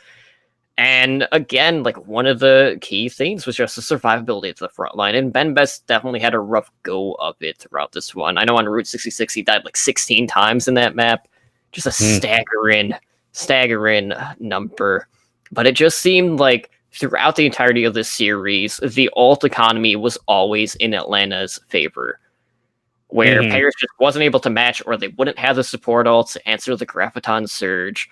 And again, one of the key things was just the survivability of the front line, and Ben Best definitely had a rough go of it throughout this one. I know on Route 66 he died 16 times in that map, just a staggering number. But it just seemed like throughout the entirety of this series, the alt economy was always in Atlanta's favor, where Paris just wasn't able to match, or they wouldn't have the support alts to answer the Graviton Surge.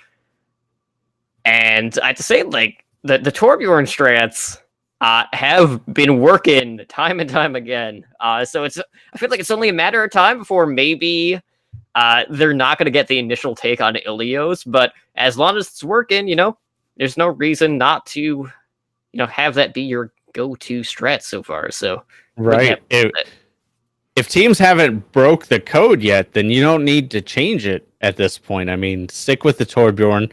And I have to say, like, the Torbjorn strats have been working time and time again. So I feel like it's only a matter of time before maybe they're not going to get the initial take on Ilios, but as long as it's working, there's no reason not to, have that be your go-to strat so far. So
right. If teams haven't broke the code yet, then you don't need to change it at this point. I mean, stick with the Torbjorn.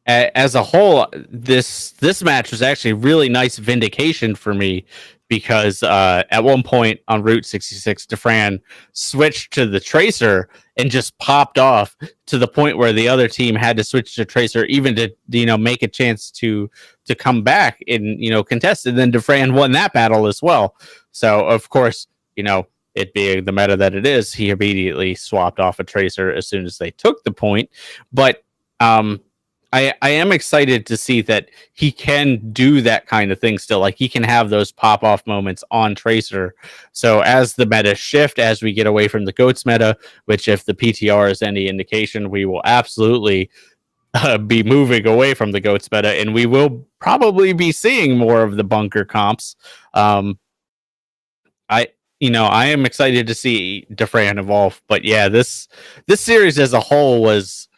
As a whole, this match was actually really nice vindication for me, because at one point on Route 66, Defran switched to the Tracer and just popped off to the point where the other team had to switch to Tracer even to make a chance to come back and contest. And then Defran won that battle as well. So of course, it being the meta that it is, he immediately swapped off a Tracer as soon as they took the point. But I am excited to see that he can do that kind of thing still. Like, he can have those pop-off moments on Tracer. So as the meta shift, as we get away from the GOATS meta, which if the PTR is any indication, we will absolutely be moving away from the GOATS meta, and we will probably be seeing more of the bunker comps. I am excited to see Defran evolve. But yeah, this series as a whole was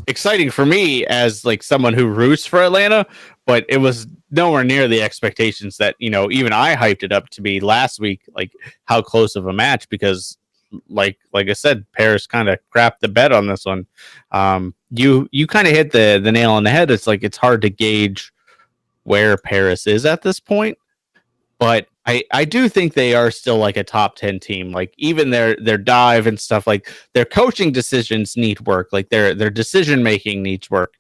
exciting for me as like someone who roots for Atlanta, but it was nowhere near the expectations that even I hyped it up to be last week. Like, how close of a match, because like I said, Paris kind of crapped the bed on this one. You kind of hit the nail on the head. It's like, it's hard to gauge where Paris is at this point, but I do think they are still like a top 10 team. Like, even their dive and stuff, like their coaching decisions need work. Like their decision making needs work.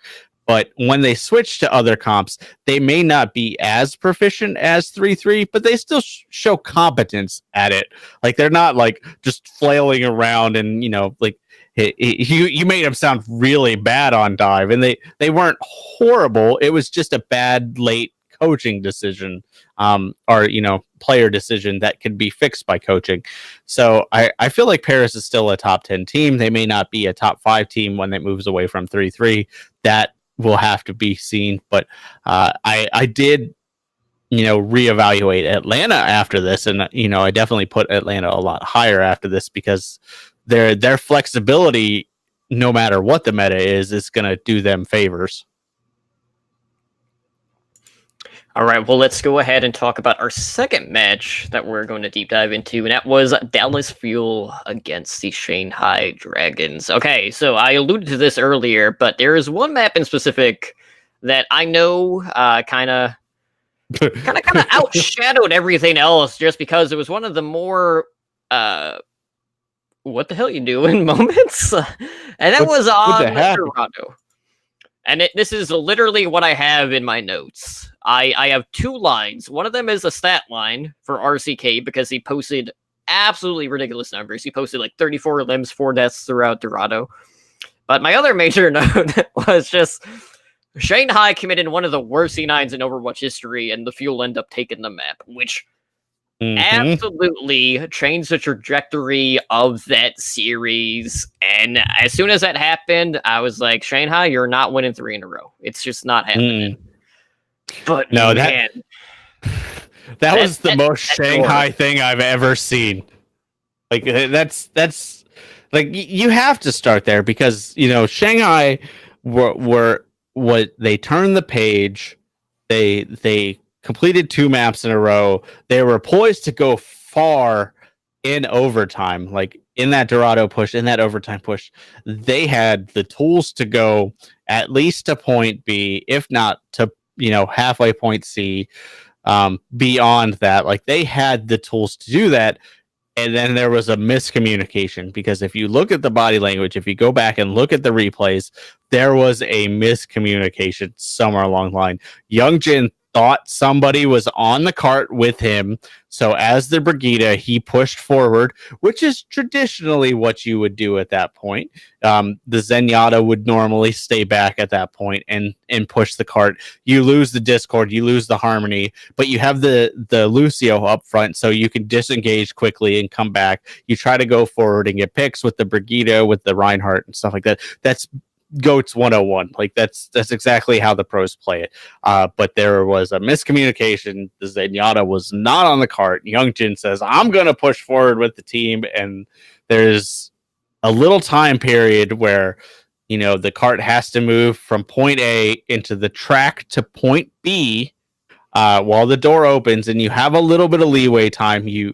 But when they switch to other comps, they may not be as proficient as 3-3, but they still show competence at it. Like, they're not like just flailing around and like you made them sound really bad on dive, and they weren't horrible. It was just a bad late coaching decision, or player decision that can be fixed by coaching. So I feel like Paris is still a top 10 team. They may not be a top 5 team when it moves away from 3-3. That will have to be seen. But I did reevaluate Atlanta after this, and I definitely put Atlanta a lot higher after this, because their flexibility, no matter what the meta is going to do them favors.
All right, well, let's go ahead and talk about our second match that we're going to deep dive into, and that was Dallas Fuel against the Shanghai Dragons. Okay, so I alluded to this earlier, but there is one map in specific that I know kind of outshadowed everything else, just because it was one of the more what the hell you doing moments, and that was on Toronto. And this is literally what I have in my notes. I have 2 lines. One of them is a stat line for RCK, because he posted absolutely ridiculous numbers. He posted like 34 limbs, 4 deaths throughout Dorado. But my other major note was just Shanghai committed one of the worst C9s in Overwatch history, and the Fuel end up taking the map, which absolutely changed the trajectory of that series. And as soon as that happened, I was like, Shanghai, you're not winning 3 in a row. It's just not happening. But
no,
man,
that was the most Shanghai thing I've ever seen. Like, that's like, you have to start there, because Shanghai were what they turned the page. They completed 2 maps in a row. They were poised to go far in overtime, like in that Dorado push, in that overtime push. They had the tools to go at least to point B, if not to halfway point C. Beyond that, like, they had the tools to do that. And then there was a miscommunication, because if you look at the body language, if you go back and look at the replays, there was a miscommunication somewhere along the line. Youngjin thought somebody was on the cart with him. So as the Brigida, he pushed forward, which is traditionally what you would do at that point. The Zenyatta would normally stay back at that point and push the cart. You lose the Discord, you lose the Harmony, but you have the Lucio up front, so you can disengage quickly and come back. You try to go forward and get picks with the Brigida, with the Reinhardt and stuff like that. That's GOATS 101. Like that's exactly how the pros play it. But there was a miscommunication. The Zenyatta was not on the cart. Youngjin says, I'm going to push forward with the team. And there's a little time period where, you know, the cart has to move from point A into the track to point B while the door opens, and you have a little bit of leeway time. You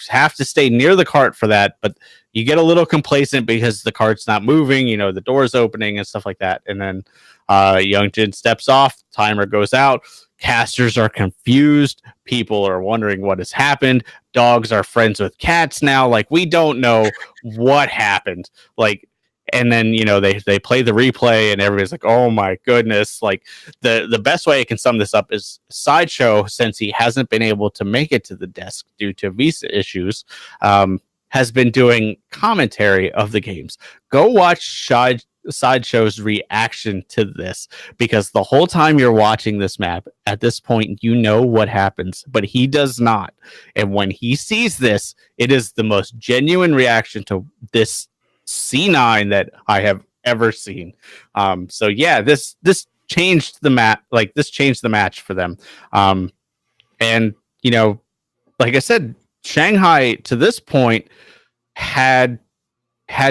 have to stay near the cart for that, but you get a little complacent because the cart's not moving, you know, the door's opening and stuff like that. And then Youngjin steps off, timer goes out, casters are confused, people are wondering what has happened, dogs are friends with cats now, like we don't know what happened. Like, and then, you know, they play the replay and everybody's like, oh my goodness. Like the best way I can sum this up is Sideshow, since he hasn't been able to make it to the desk due to visa issues, has been doing commentary of the games. Go watch Sideshow's reaction to this, because the whole time you're watching this map, at this point, you know what happens, but he does not. And when he sees this, it is the most genuine reaction to this C9 that I have ever seen. So yeah, this changed the map. Like this changed the match for them. And you know, like I said, Shanghai to this point had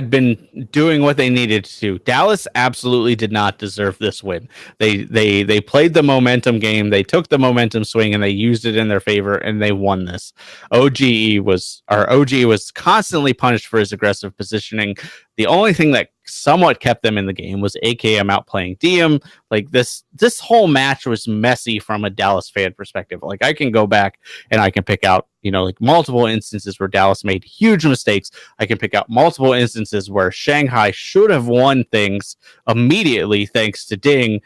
been doing what they needed to. Dallas absolutely did not deserve this win. They played the momentum game. They took the momentum swing and they used it in their favor, and they won this. OG was constantly punished for his aggressive positioning. The only thing that somewhat kept them in the game was AKM outplaying Diem. Like this whole match was messy from a Dallas fan perspective. Like I can go back and I can pick out, you know, like multiple instances where Dallas made huge mistakes. I can pick out multiple instances where Shanghai should have won things immediately thanks to Ding,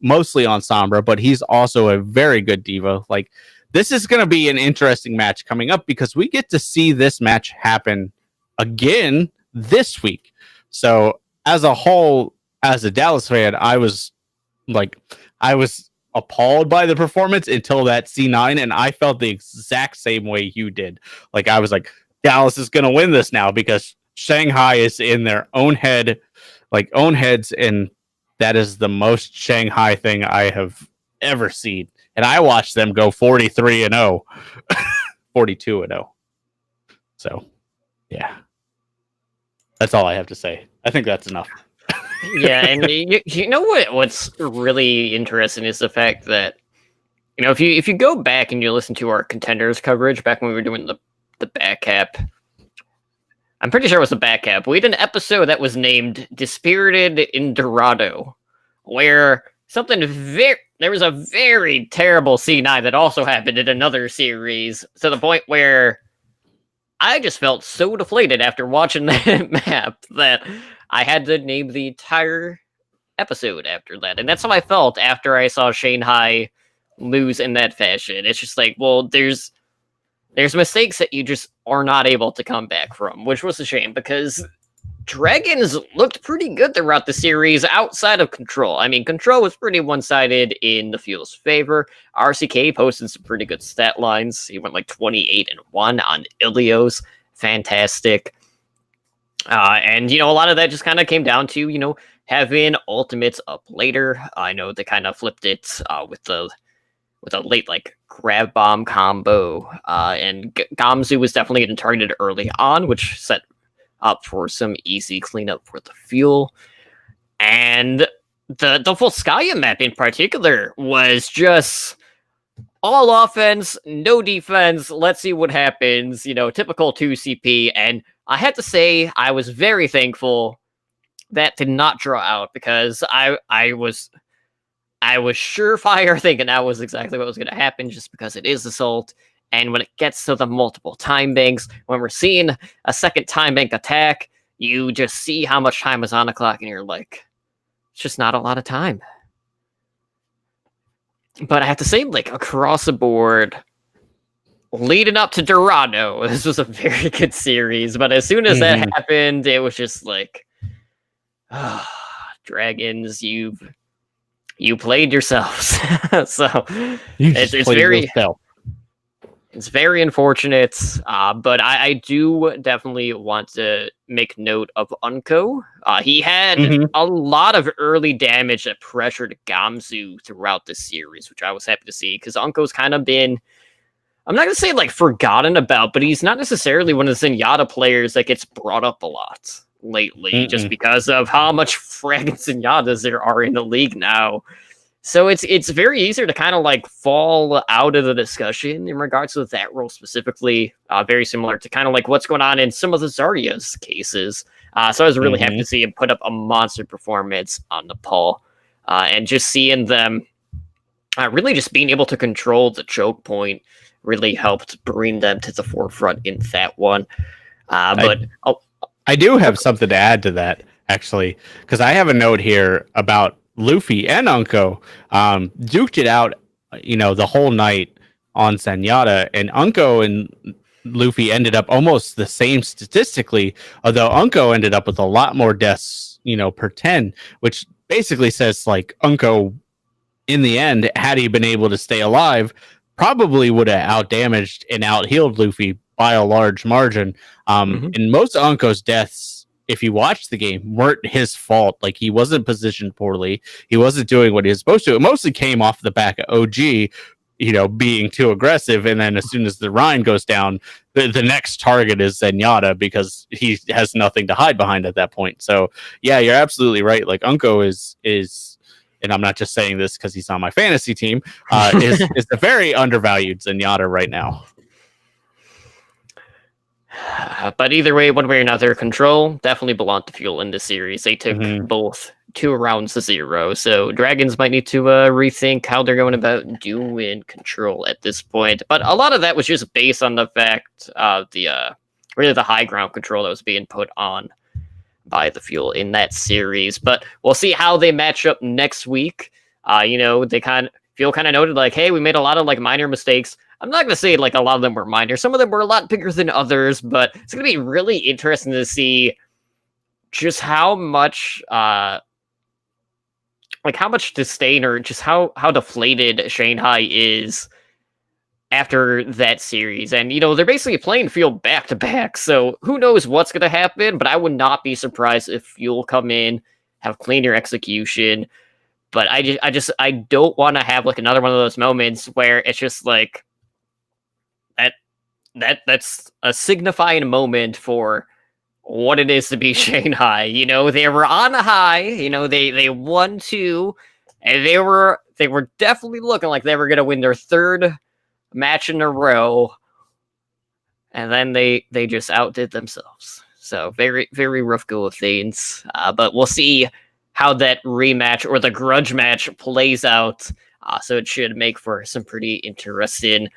mostly on Sombra, but he's also a very good diva. Like this is going to be an interesting match coming up because we get to see this match happen again this week. So as a whole, as a Dallas fan, I was appalled by the performance until that C9, and I felt the exact same way you did. Like I was like, Dallas is going to win this now because Shanghai is in their own heads, and that is the most Shanghai thing I have ever seen. And I watched them go 43-0, 42-0. So, yeah. That's all I have to say. I think that's enough.
Yeah, and you know what's really interesting is the fact that, you know, if you go back and you listen to our contenders coverage back when we were doing the back cap, I'm pretty sure it was the back cap. We did an episode that was named Dispirited in Dorado, where there was a very terrible C9 that also happened in another series, to the point where I just felt so deflated after watching that map that I had to name the entire episode after that. And that's how I felt after I saw Shanghai lose in that fashion. It's just like, well, there's mistakes that you just are not able to come back from, which was a shame because Dragons looked pretty good throughout the series outside of Control. I mean, Control was pretty one-sided in the Fuel's favor. RCK posted some pretty good stat lines. He went like 28-1 on Ilios. Fantastic. And, you know, a lot of that just kind of came down to, you know, having ultimates up later. I know they kind of flipped it with a late, like, grab bomb combo. And Gamzu was definitely getting targeted early on, which set up for some easy cleanup for the Fuel. And the Volskaya map in particular was just all offense, no defense. Let's see what happens. You know, typical 2CP. And I had to say, I was very thankful that did not draw out, because I was surefire thinking that was exactly what was going to happen, just because it is Assault. And when it gets to the multiple time banks, when we're seeing a second time bank attack, you just see how much time is on the clock, and you're like, it's just not a lot of time. But I have to say, like, across the board, leading up to Dorado, this was a very good series. But as soon as that
Mm-hmm.
happened, it was just like, Dragons, you played yourselves. So
You
it's
just
it's
played
very
yourself.
it's very unfortunate. But I do definitely want to make note of Unko. He had
Mm-hmm.
a lot of early damage that pressured Gamzu throughout the series, which I was happy to see because Unko's kind of been, I'm not gonna say like forgotten about, but he's not necessarily one of the Zenyatta players that gets brought up a lot lately, just
Mm-mm.
because of how much fragging Zenyatas there are in the league now. So it's very easy to kind of like fall out of the discussion in regards to that role specifically. Very similar to kind of like what's going on in some of the Zarya's cases. So I was really happy
Mm-hmm.
to see him put up a monster performance on Nepal, and just seeing them really just being able to control the choke point really helped bring them to the forefront in that one.
I
But oh,
I do have something to add to that, actually, because I have a note here about Luffy and Unko. Duked it out, the whole night on Zenyatta, and Unko and Luffy ended up almost the same statistically, although Unko ended up with a lot more deaths, per 10, which basically says like Unko in the end, had he been able to stay alive, probably would have outdamaged and outhealed Luffy by a large margin.
mhm.
And most of Unko's deaths, if you watch the game, weren't his fault. Like he wasn't positioned poorly. He wasn't doing what he was supposed to. It mostly came off the back of OG, being too aggressive. And then as soon as the Rhine goes down, the next target is Zenyatta because he has nothing to hide behind at that point. So yeah, you're absolutely right. Like Unko is and I'm not just saying this because he's on my fantasy team, is a very undervalued Zenyatta right now.
But either way, one way or another, Control definitely belonged to Fuel in this series. They took
Mm-hmm.
both 2 rounds to 0, so Dragons might need to rethink how they're going about doing Control at this point. But a lot of that was just based on the fact of the really the high ground control that was being put on by the Fuel in that series. But we'll see how they match up next week. They Fuel kind of noted like, hey, we made a lot of like minor mistakes. I'm not gonna say like a lot of them were minor. Some of them were a lot bigger than others, but it's gonna be really interesting to see just how much how much disdain or just how deflated Shanghai is after that series. And they're basically playing Fuel back to back. So who knows what's gonna happen, but I would not be surprised if Fuel come in, have cleaner execution. But I don't want to have like another one of those moments where it's just like that's a signifying moment for what it is to be Shanghai. They were on a high. They won two, and they were definitely looking like they were gonna win their third match in a row, and then they just outdid themselves. So very very rough go of things. But we'll see how that rematch or the grudge match plays out. So it should make for some pretty interesting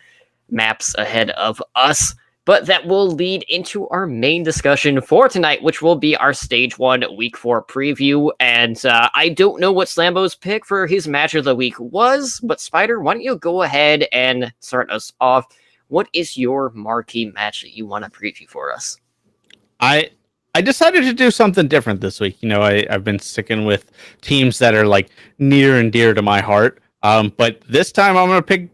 maps ahead of us. But that will lead into our main discussion for tonight, which will be our Stage 1 Week 4 preview. And I don't know what Slambo's pick for his match of the week was, but Spider, why don't you go ahead and start us off? What is your marquee match that you want to preview for us?
I decided to do something different this week. I've been sticking with teams that are like near and dear to my heart. But this time I'm going to pick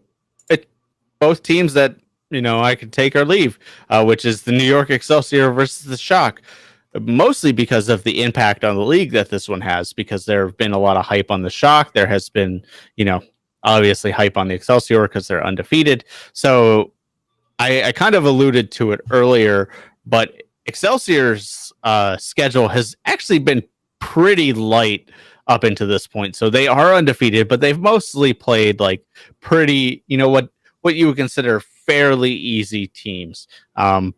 both teams that I could take or leave, which is the New York Excelsior versus the Shock. Mostly because of the impact on the league that this one has, because there have been a lot of hype on the Shock. There has been, obviously hype on the Excelsior because they're undefeated. So I kind of alluded to it earlier, but Excelsior's schedule has actually been pretty light up into this point. So they are undefeated, but they've mostly played like pretty, what you would consider fairly easy teams.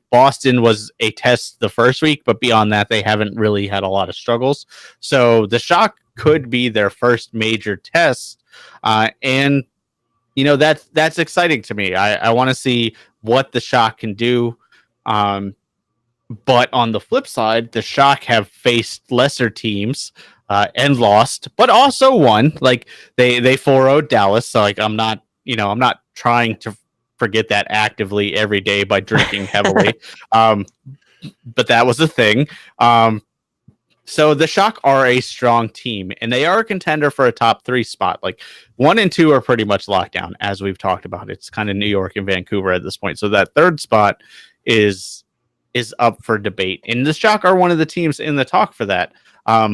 Boston was a test the first week, but beyond that, they haven't really had a lot of struggles. So the Shock could be their first major test, and that's exciting to me. I want to see what the Shock can do. But on the flip side, the Shock have faced lesser teams and lost, but also won. Like they 4-0'd Dallas. So like I'm not trying to forget that actively every day by drinking heavily. But that was a thing. So the Shock are a strong team, and they are a contender for a top 3 spot. Like 1 and 2 are pretty much locked down, as we've talked about. It's kind of New York and Vancouver at this point. So that 3rd spot is up for debate, and the Shock are one of the teams in the talk for that.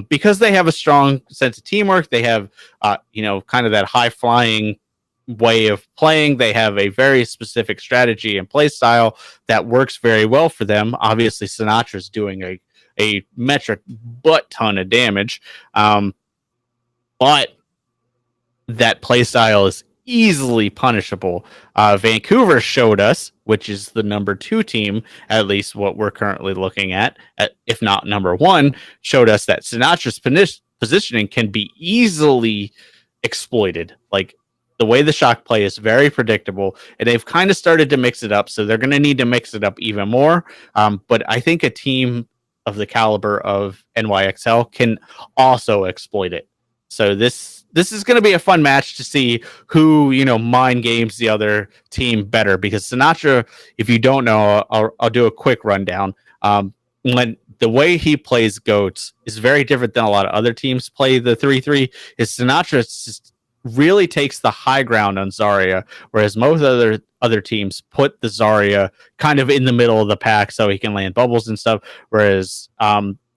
Because they have a strong sense of teamwork, they have kind of that high flying way of playing. They have a very specific strategy and play style that works very well for them. Obviously, Sinatra's doing a metric butt ton of damage, but that play style is easily punishable. Vancouver showed us, which is the number 2 team, at least what we're currently looking at if not number 1, showed us that Sinatra's positioning can be easily exploited. Like the way the Shock play is very predictable, and they've kind of started to mix it up, so they're going to need to mix it up even more. But I think a team of the caliber of NYXL can also exploit it. So this is going to be a fun match to see who mind games the other team better. Because Sinatra, if you don't know, I'll do a quick rundown. When the way he plays goats is very different than a lot of other teams play the 3-3. Is Sinatra just really takes the high ground on Zarya, whereas most other teams put the Zarya kind of in the middle of the pack so he can land bubbles and stuff. Whereas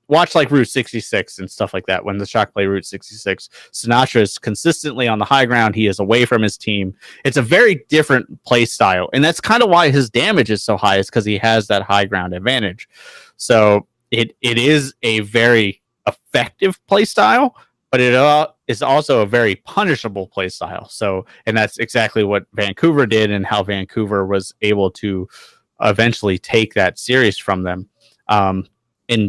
watch like Route 66 and stuff like that. When the Shock play Route 66, Sinatra is consistently on the high ground. He is away from his team. It's a very different play style, and that's kind of why his damage is so high, is because he has that high ground advantage. So it is a very effective play style, but it is also a very punishable play style. So, and that's exactly what Vancouver did, and how Vancouver was able to eventually take that series from them. And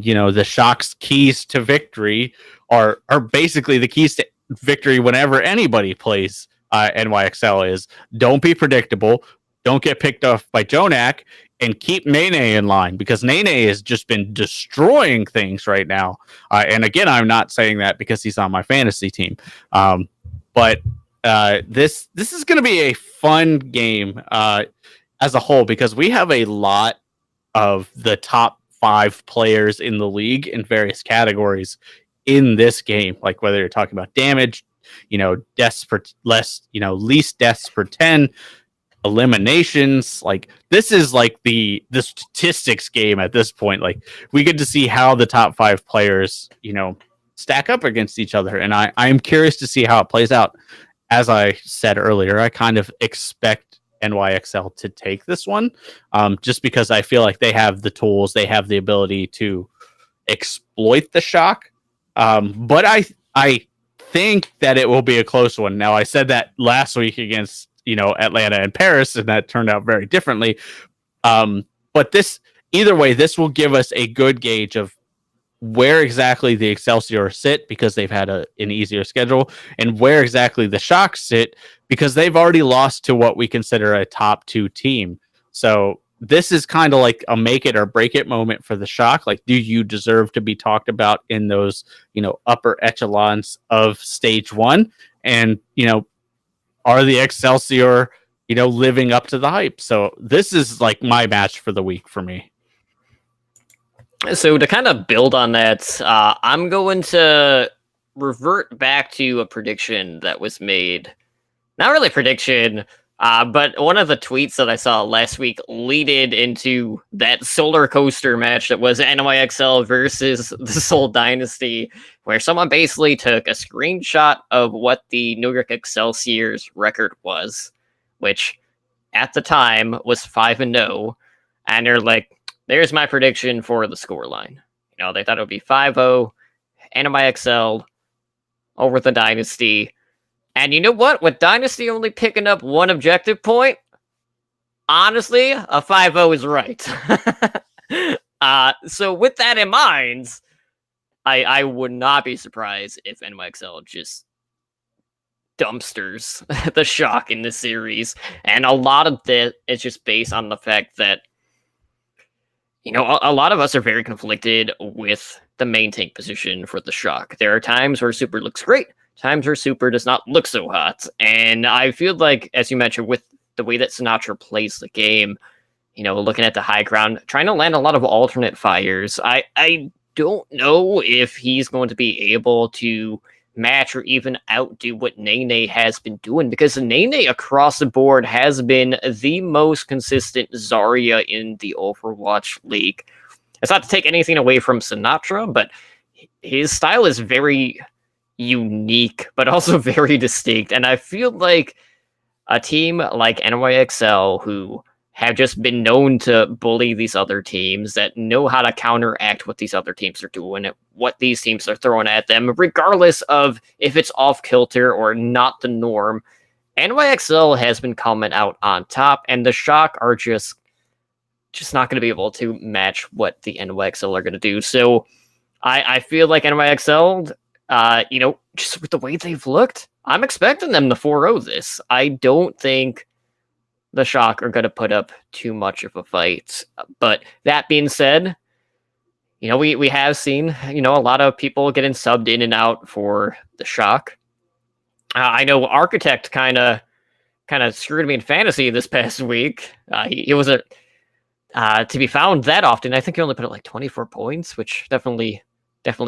the Shock's keys to victory are basically the keys to victory whenever anybody plays NYXL is: don't be predictable, don't get picked off by Jonak, and keep Nene in line, because Nene has just been destroying things right now. And again, I'm not saying that because he's on my fantasy team, but this is going to be a fun game as a whole, because we have a lot of the top 5 players in the league in various categories in this game. Like whether you're talking about damage, deaths per least deaths per 10, eliminations. Like this is like the statistics game at this point. Like we get to see how the top 5 players stack up against each other, and I'm curious to see how it plays out. As I said earlier, I kind of expect NYXL to take this one, just because I feel like they have the tools, they have the ability to exploit the Shock. But I think that it will be a close one. Now, I said that last week against Atlanta and Paris, and that turned out very differently. But either way, this will give us a good gauge of where exactly the Excelsior sit, because they've had an easier schedule, and where exactly the Shock sit, because they've already lost to what we consider a top 2 team. So this is kind of like a make it or break it moment for the Shock. Like, do you deserve to be talked about in those upper echelons of stage 1? And are the Excelsior living up to the hype? So this is like my match for the week for me.
So to kind of build on that, I'm going to revert back to a prediction that was made. Not really a prediction, but one of the tweets that I saw last week leaded into that solar coaster match that was NYXL versus the Seoul Dynasty, where someone basically took a screenshot of what the New York Excelsior's record was, which at the time was 5-0, and they're like, there's my prediction for the scoreline. They thought it would be 5-0, NYXL over the Dynasty. And you know what? With Dynasty only picking up 1 objective point, honestly, a 5-0 is right. So with that in mind, I would not be surprised if NYXL just dumpsters the Shock in this series. And a lot of that is just based on the fact that a lot of us are very conflicted with the main tank position for the Shock. There are times where Super looks great, times where Super does not look so hot. And I feel like, as you mentioned, with the way that Sinatraa plays the game, looking at the high ground, trying to land a lot of alternate fires, I don't know if he's going to be able to match or even outdo what Nene has been doing, because Nene across the board has been the most consistent Zarya in the Overwatch League. It's not to take anything away from Sinatraa, but his style is very unique, but also very distinct. And I feel like a team like NYXL, who have just been known to bully these other teams, that know how to counteract what these other teams are doing, what these teams are throwing at them, regardless of if it's off kilter or not the norm. NYXL has been coming out on top, and the Shock are just not going to be able to match what the NYXL are going to do. So I feel like NYXL, just with the way they've looked, I'm expecting them to 4-0 this. I don't think the Shock are going to put up too much of a fight. But that being said, we have seen, a lot of people getting subbed in and out for the Shock. I know Architect kind of screwed me in fantasy this past week. He wasn't to be found that often. I think he only put up like 24 points, which definitely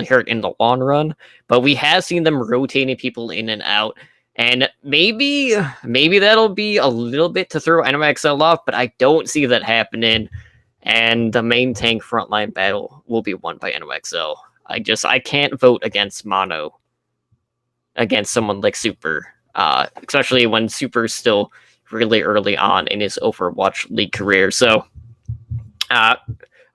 hurt in the long run. But we have seen them rotating people in and out. And maybe that'll be a little bit to throw NYXL off, but I don't see that happening. And the main tank frontline battle will be won by NYXL. I can't vote against Mono against someone like Super, especially when Super's still really early on in his Overwatch League career. So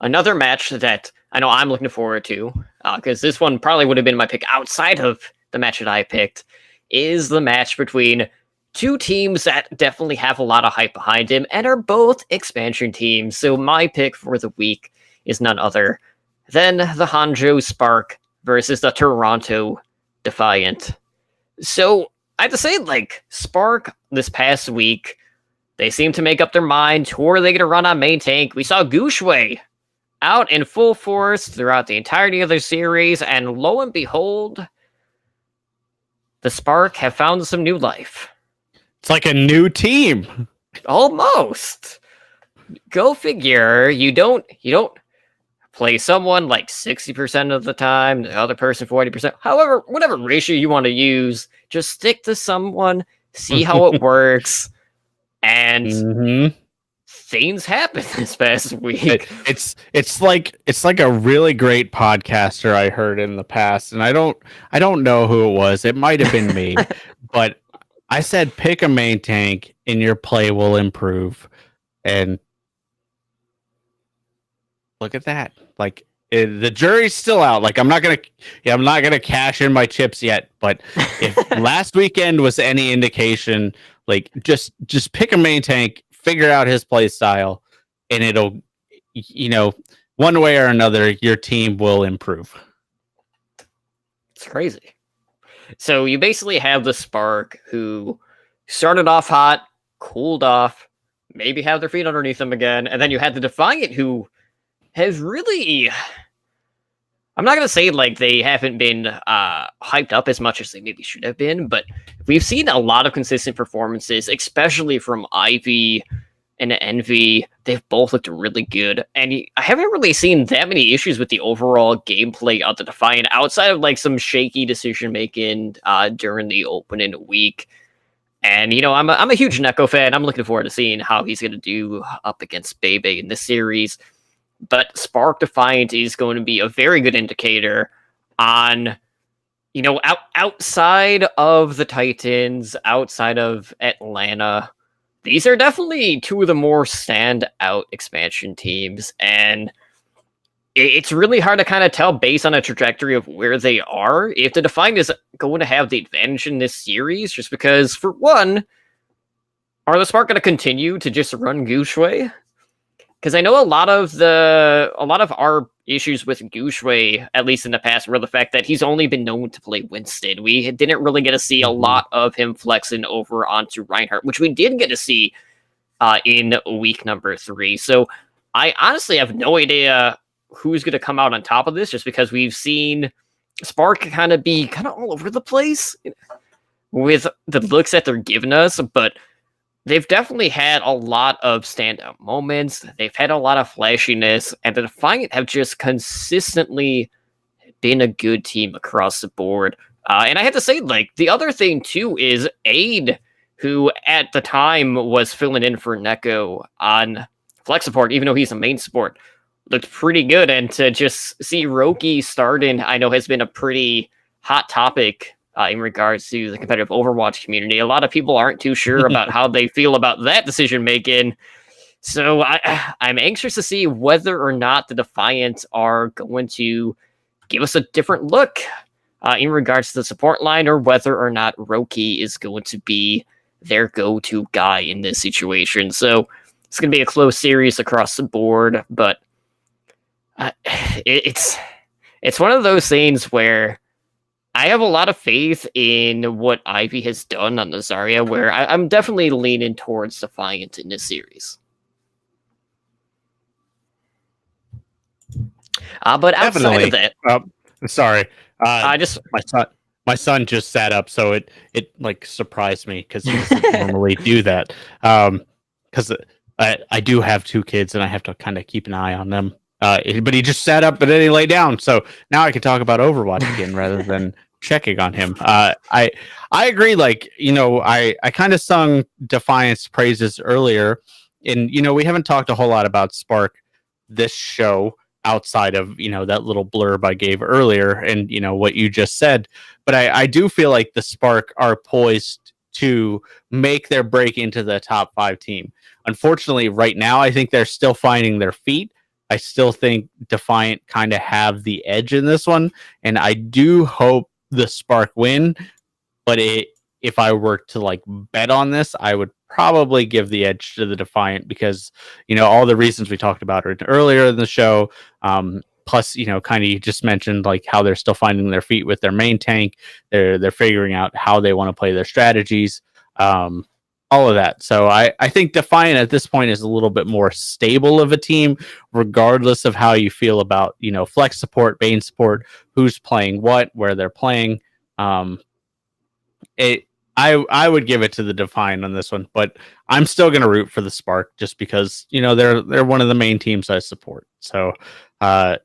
another match that I know I'm looking forward to, because this one probably would have been my pick outside of the match that I picked, is the match between two teams that definitely have a lot of hype behind him and are both expansion teams. So my pick for the week is none other than the Hangzhou Spark versus the Toronto Defiant. So I have to say, Spark this past week, they seem to make up their mind. Who are they going to run on main tank? We saw Guxue out in full force throughout the entirety of their series, and lo and behold, the Spark have found some new life.
It's like a new team.
Almost. Go figure. You don't play someone like 60% of the time, the other person 40%. However, whatever ratio you want to use, just stick to someone, see how it works, and things happen this past week.
It's like a really great podcaster I heard in the past, and I don't know who it was. It might have been me, but I said pick a main tank and your play will improve. And look at that. The jury's still out. I'm not gonna cash in my chips yet. But if last weekend was any indication, just pick a main tank, figure out his play style, and it'll, one way or another, your team will improve.
It's crazy. So you basically have the Spark, who started off hot, cooled off, maybe have their feet underneath them again, and then you had the Defiant, who has really, I'm not going to say they haven't been hyped up as much as they maybe should have been, but we've seen a lot of consistent performances, especially from Ivy and Envy. They've both looked really good, and I haven't really seen that many issues with the overall gameplay of the Defiant, outside of some shaky decision making during the opening week. And I'm a huge Neko fan. I'm looking forward to seeing how he's going to do up against Bebe in this series. But Spark Defiant is going to be a very good indicator on, outside of the Titans, outside of Atlanta, these are definitely two of the more standout expansion teams. And it's really hard to kind of tell based on a trajectory of where they are if the Defiant is going to have the advantage in this series, just because, for one, are the Spark going to continue to just run Guxue? Because I know a lot of our issues with Guxue, at least in the past, were the fact that he's only been known to play Winston. We didn't really get to see a lot of him flexing over onto Reinhardt, which we did get to see in week number 3. So I honestly have no idea who's going to come out on top of this, just because we've seen Spark kind of be all over the place with the looks that they're giving us, but they've definitely had a lot of standout moments. They've had a lot of flashiness, and the Defiant have just consistently been a good team across the board. And I have to say, like, the other thing too is Aid, who at the time was filling in for Neko on flex support, even though he's a main support, looked pretty good. And to just see Roki starting, I know has been a pretty hot topic in regards to the competitive Overwatch community. A lot of people aren't too sure about how they feel about that decision making. So I'm anxious to see whether or not the Defiant are going to give us a different look in regards to the support line, or whether or not Roki is going to be their go-to guy in this situation. So it's going to be a close series across the board, but it's one of those things where I have a lot of faith in what Ivy has done on the Zarya, where I'm definitely leaning towards Defiant in this series. But outside of that,
sorry,
I just
my son just sat up, so it like surprised me because he doesn't normally do that. Because I do have 2 kids and I have to kind of keep an eye on them. But he just sat up, but then he lay down. So now I can talk about Overwatch again rather than checking on him. I agree. Like, I kind of sung Defiance praises earlier, and we haven't talked a whole lot about Spark this show outside of that little blurb I gave earlier, and what you just said. But I do feel like the Spark are poised to make their break into the top 5 team. Unfortunately, right now, I think they're still finding their feet. I still think Defiant kind of have the edge in this one, and I do hope the Spark win. But if I were to bet on this, I would probably give the edge to the Defiant because all the reasons we talked about earlier in the show. Plus, kind of you just mentioned how they're still finding their feet with their main tank. They're figuring out how they want to play their strategies. All of that. So I think Defiant at this point is a little bit more stable of a team, regardless of how you feel about, flex support, bane support, who's playing what, where they're playing. I would give it to the Defiant on this one, but I'm still going to root for the Spark just because, they're one of the main teams I support. So I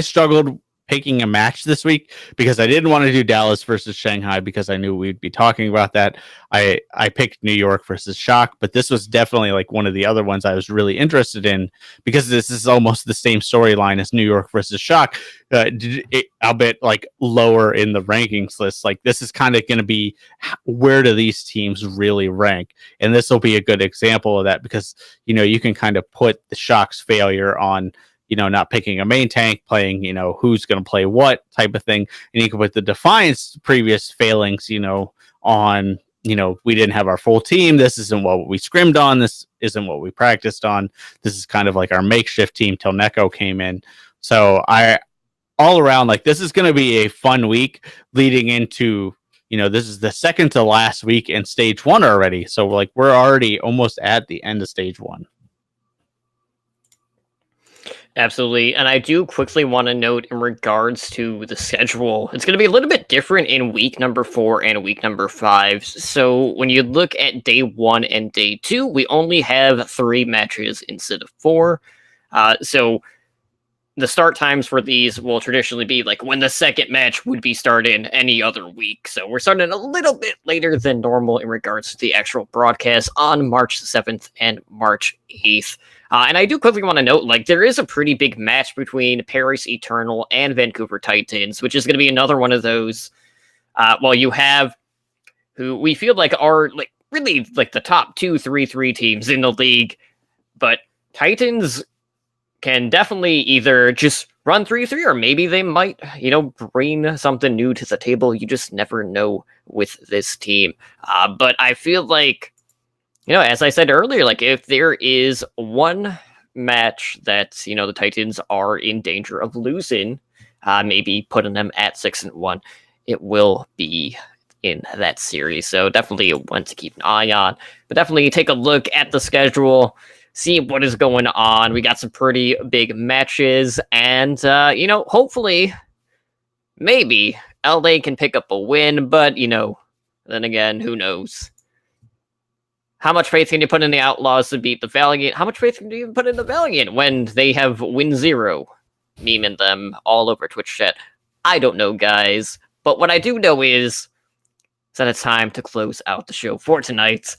struggled picking a match this week because I didn't want to do Dallas versus Shanghai because I knew we'd be talking about that. I picked New York versus Shock, but this was definitely one of the other ones I was really interested in because this is almost the same storyline as New York versus Shock. I'll bet lower in the rankings list. This is kind of going to be where do these teams really rank, and this will be a good example of that because you can kind of put the Shock's failure on not picking a main tank, playing, who's going to play what type of thing. And you can put the Defiance previous failings, on, we didn't have our full team. This isn't what we scrimmed on. This isn't what we practiced on. This is kind of like our makeshift team till Neko came in. So all around, this is going to be a fun week leading into, this is the second to last week in stage 1 already. So we're already almost at the end of stage 1.
Absolutely. And I do quickly want to note in regards to the schedule, it's going to be a little bit different in week number 4 and week number 5. So when you look at day 1 and day 2, we only have 3 matches instead of 4. So the start times for these will traditionally be when the second match would be started any other week. So we're starting a little bit later than normal in regards to the actual broadcast on March 7th and March 8th. And I do quickly want to note, there is a pretty big match between Paris Eternal and Vancouver Titans, which is going to be another one of those, you have who we feel are really the top 2-3 teams in the league, but Titans can definitely either just run 3-3 or maybe they might, bring something new to the table. You just never know with this team. But I feel as I said earlier, if there is one match that, the Titans are in danger of losing, maybe putting them at 6-1, it will be in that series. So definitely one to keep an eye on, but definitely take a look at the schedule, see what is going on. We got some pretty big matches, and hopefully, maybe LA can pick up a win. But then again, who knows? How much faith can you put in the Outlaws to beat the Valiant? How much faith can you put in the Valiant when they have Win Zero memeing them all over Twitch chat? I don't know, guys. But what I do know is that it's time to close out the show for tonight.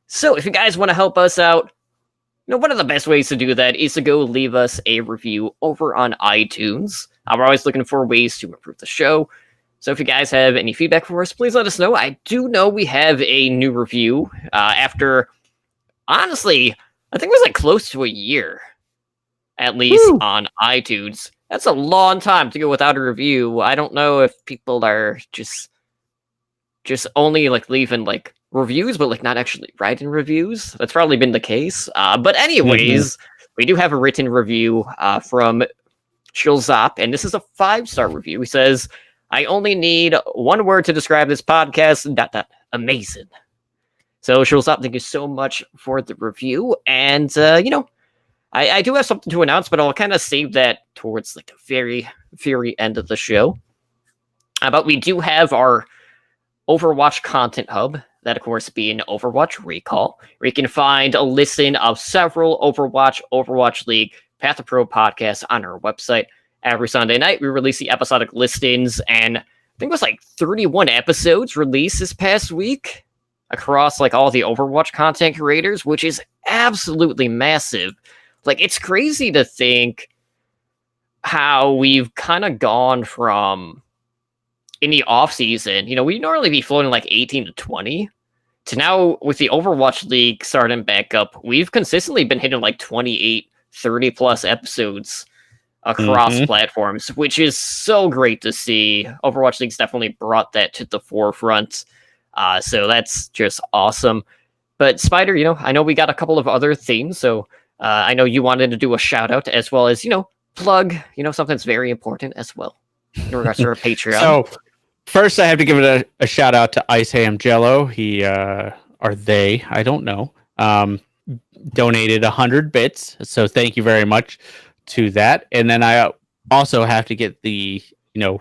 So if you guys want to help us out, one of the best ways to do that is to go leave us a review over on iTunes. We're always looking for ways to improve the show. So if you guys have any feedback for us, please let us know. I do know we have a new review after, honestly, I think it was close to a year, at least on iTunes. That's a long time to go without a review. I don't know if people are just only leaving reviews, but not actually writing reviews. That's probably been the case. But anyways, we do have a written review from Chillzop, and this is a 5-star review. He says, I only need one word to describe this podcast. Amazing. So, Chillzop, thank you so much for the review. And, I do have something to announce, but I'll kind of save that towards the very, very end of the show. But we do have our Overwatch content hub, that of course being Overwatch Recall, where you can find a listen of several Overwatch League, Path to Pro podcasts on our website. Every Sunday night, we release the episodic listings, and I think it was 31 episodes released this past week across all the Overwatch content creators, which is absolutely massive. It's crazy to think how we've kind of gone from, in the off season, we normally be floating 18 to 20, to now with the Overwatch League starting back up, we've consistently been hitting 28, 30 plus episodes across platforms, which is so great to see. Overwatch League's definitely brought that to the forefront. So that's just awesome. But Spider, I know we got a couple of other themes, so I know you wanted to do a shout out as well as, plug, something that's very important as well in regards to our Patreon.
So first I have to give it a shout out to Ice Ham Jello. He, or they, I don't know, donated 100 bits. So thank you very much to that. And then I also have to get the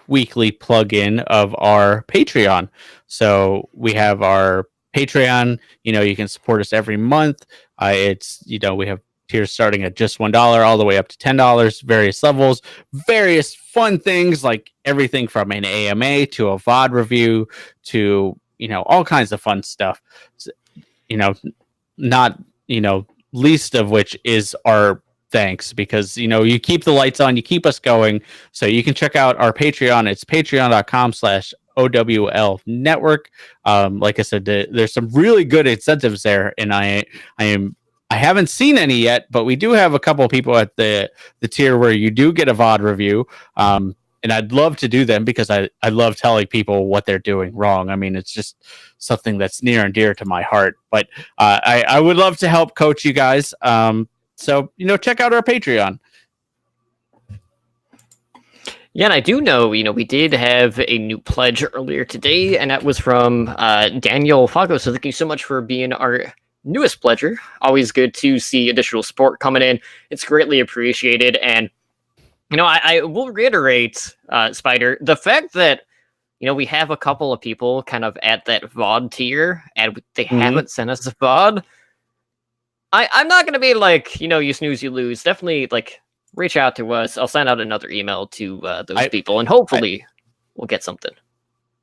weekly plug-in of our Patreon. So we have our Patreon. You can support us every month. It's we have tiers starting at just $1 all the way up to $10, various levels, various fun things like everything from an AMA to a VOD review to all kinds of fun stuff. Not least of which is our thanks, because you keep the lights on, you keep us going. So you can check out our Patreon. It's patreon.com/OWL network. Like I said, there's some really good incentives there, and I haven't seen any yet, but we do have a couple of people at the tier where you do get a VOD review. And I'd love to do them because I love telling people what they're doing wrong. I mean, it's just something that's near and dear to my heart, but I would love to help coach you guys. So, check out our Patreon.
Yeah, and I do know, we did have a new pledge earlier today, and that was from Daniel Fago. So thank you so much for being our newest pledger. Always good to see additional support coming in. It's greatly appreciated. And, I will reiterate, Spider, the fact that, we have a couple of people kind of at that VOD tier, and they haven't sent us a VOD. I'm not going to be you snooze, you lose. Definitely, reach out to us. I'll send out another email to those people, and hopefully we'll get something.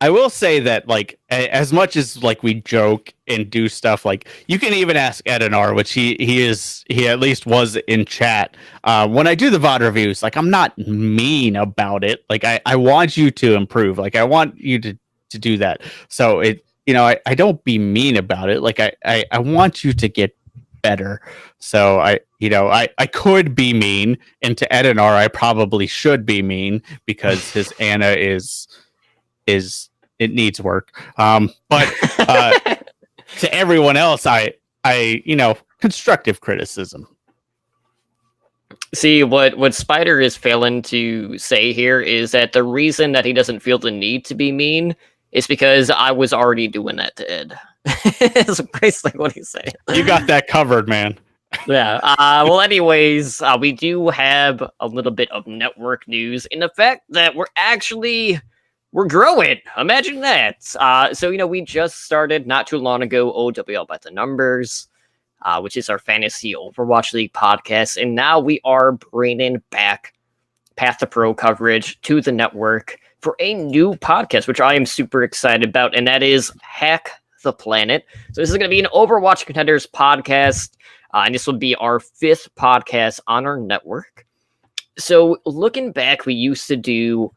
I will say that, as much as we joke and do stuff, you can even ask Edinar, which he at least was in chat. When I do the VOD reviews, I'm not mean about it. I want you to improve. I want you to do that. So I don't be mean about it. I want you to get better. So I could be mean, and to Edinar I probably should be mean because his Anna is it needs work. But to everyone else, I constructive criticism.
See, what Spider is failing to say here is that the reason that he doesn't feel the need to be mean is because I was already doing that to Ed. It's basically what he's saying.
You got that covered, man.
Yeah. Well, anyways, we do have a little bit of network news in the fact that we're growing. Imagine that. So we just started not too long ago. OWL by the numbers, which is our fantasy Overwatch League podcast, and now we are bringing back Path to Pro coverage to the network for a new podcast, which I am super excited about, and that is Hack the Planet. So this is going to be an Overwatch Contenders podcast, and this will be our 5th podcast on our network. So looking back, we used to do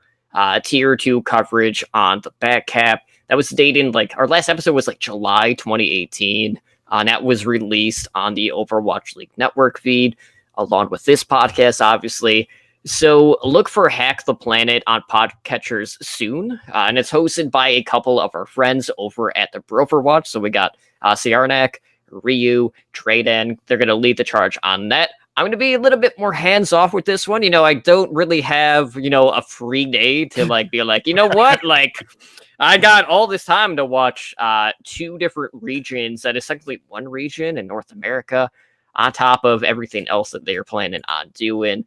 tier 2 coverage on the back cap. That was dating, like, our last episode was like July 2018. That was released on the Overwatch League network feed, along with this podcast, obviously. So look for Hack the Planet on podcatchers soon, and it's hosted by a couple of our friends over at the Overwatch. So we got Ciarnak, Ryu, Drayden. They're going to lead the charge on that. I'm going to be a little bit more hands-off with this one. I don't really have, a free day to be like, you know what? Like, I got all this time to watch 2 different regions that is technically one region in North America on top of everything else that they're planning on doing.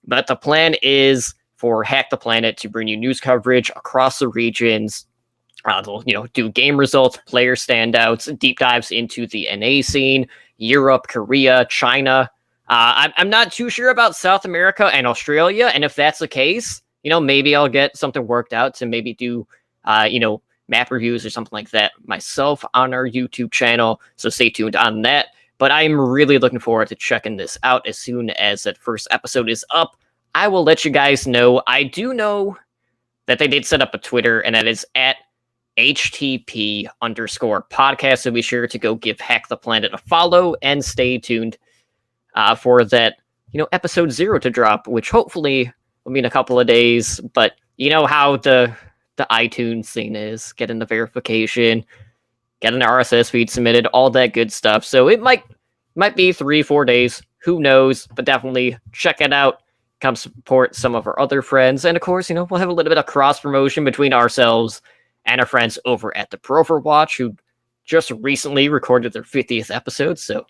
But the plan is for Hack the Planet to bring you news coverage across the regions. They'll, do game results, player standouts, deep dives into the NA scene, Europe, Korea, China. I'm not too sure about South America and Australia. And if that's the case, maybe I'll get something worked out to maybe do, map reviews or something like that myself on our YouTube channel. So stay tuned on that. But I'm really looking forward to checking this out. As soon as that first episode is up, I will let you guys know. I do know that they did set up a Twitter, and that is at HTP_podcast. So be sure to go give Hack the Planet a follow and stay tuned for that, episode 0 to drop, which hopefully will be in a couple of days. But you know how the iTunes scene is, getting the verification, get an RSS feed submitted, all that good stuff. So it might be 3-4 days. Who knows? But definitely check it out. Come support some of our other friends. And of course, we'll have a little bit of cross promotion between ourselves and our friends over at the Overwatch, who just recently recorded their 50th episode. So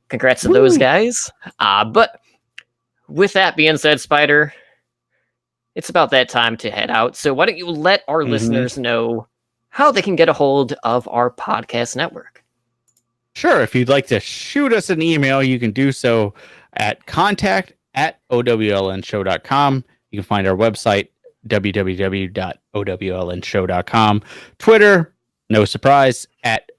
congrats to those guys. But with that being said, Spider, it's about that time to head out. So why don't you let our listeners know how they can get a hold of our podcast network?
Sure. If you'd like to shoot us an email, you can do so at contact@owlnshow.com. You can find our website, www.owlnshow.com. Twitter, no surprise,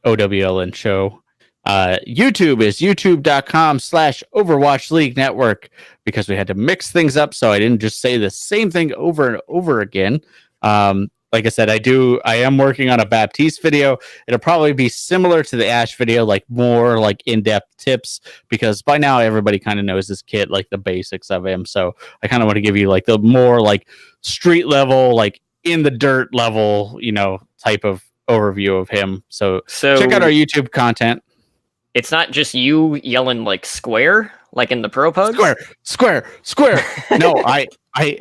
@owlnshow. YouTube is youtube.com/Overwatch League Network, because we had to mix things up so I didn't just say the same thing over and over again. Like I said, I am working on a Baptiste video. It'll probably be similar to the Ash video, like more like in-depth tips, because by now everybody kind of knows this kid, like the basics of him. So I kind of want to give you like the more like street level, like in the dirt level, type of overview of him. So check out our YouTube content.
It's not just you yelling like square, like in the Pro Pugs?
Square. No, I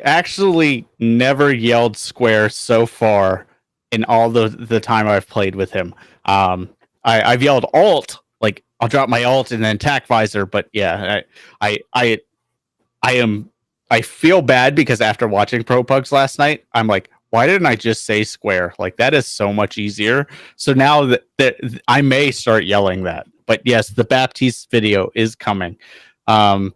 actually never yelled square so far in all the time I've played with him. I've yelled alt, like I'll drop my alt and then attack visor, but yeah, I feel bad because after watching Pro Pugs last night, I'm like, why didn't I just say square? Like that is so much easier. So now that I may start yelling that. But yes, the Baptiste video is coming. Back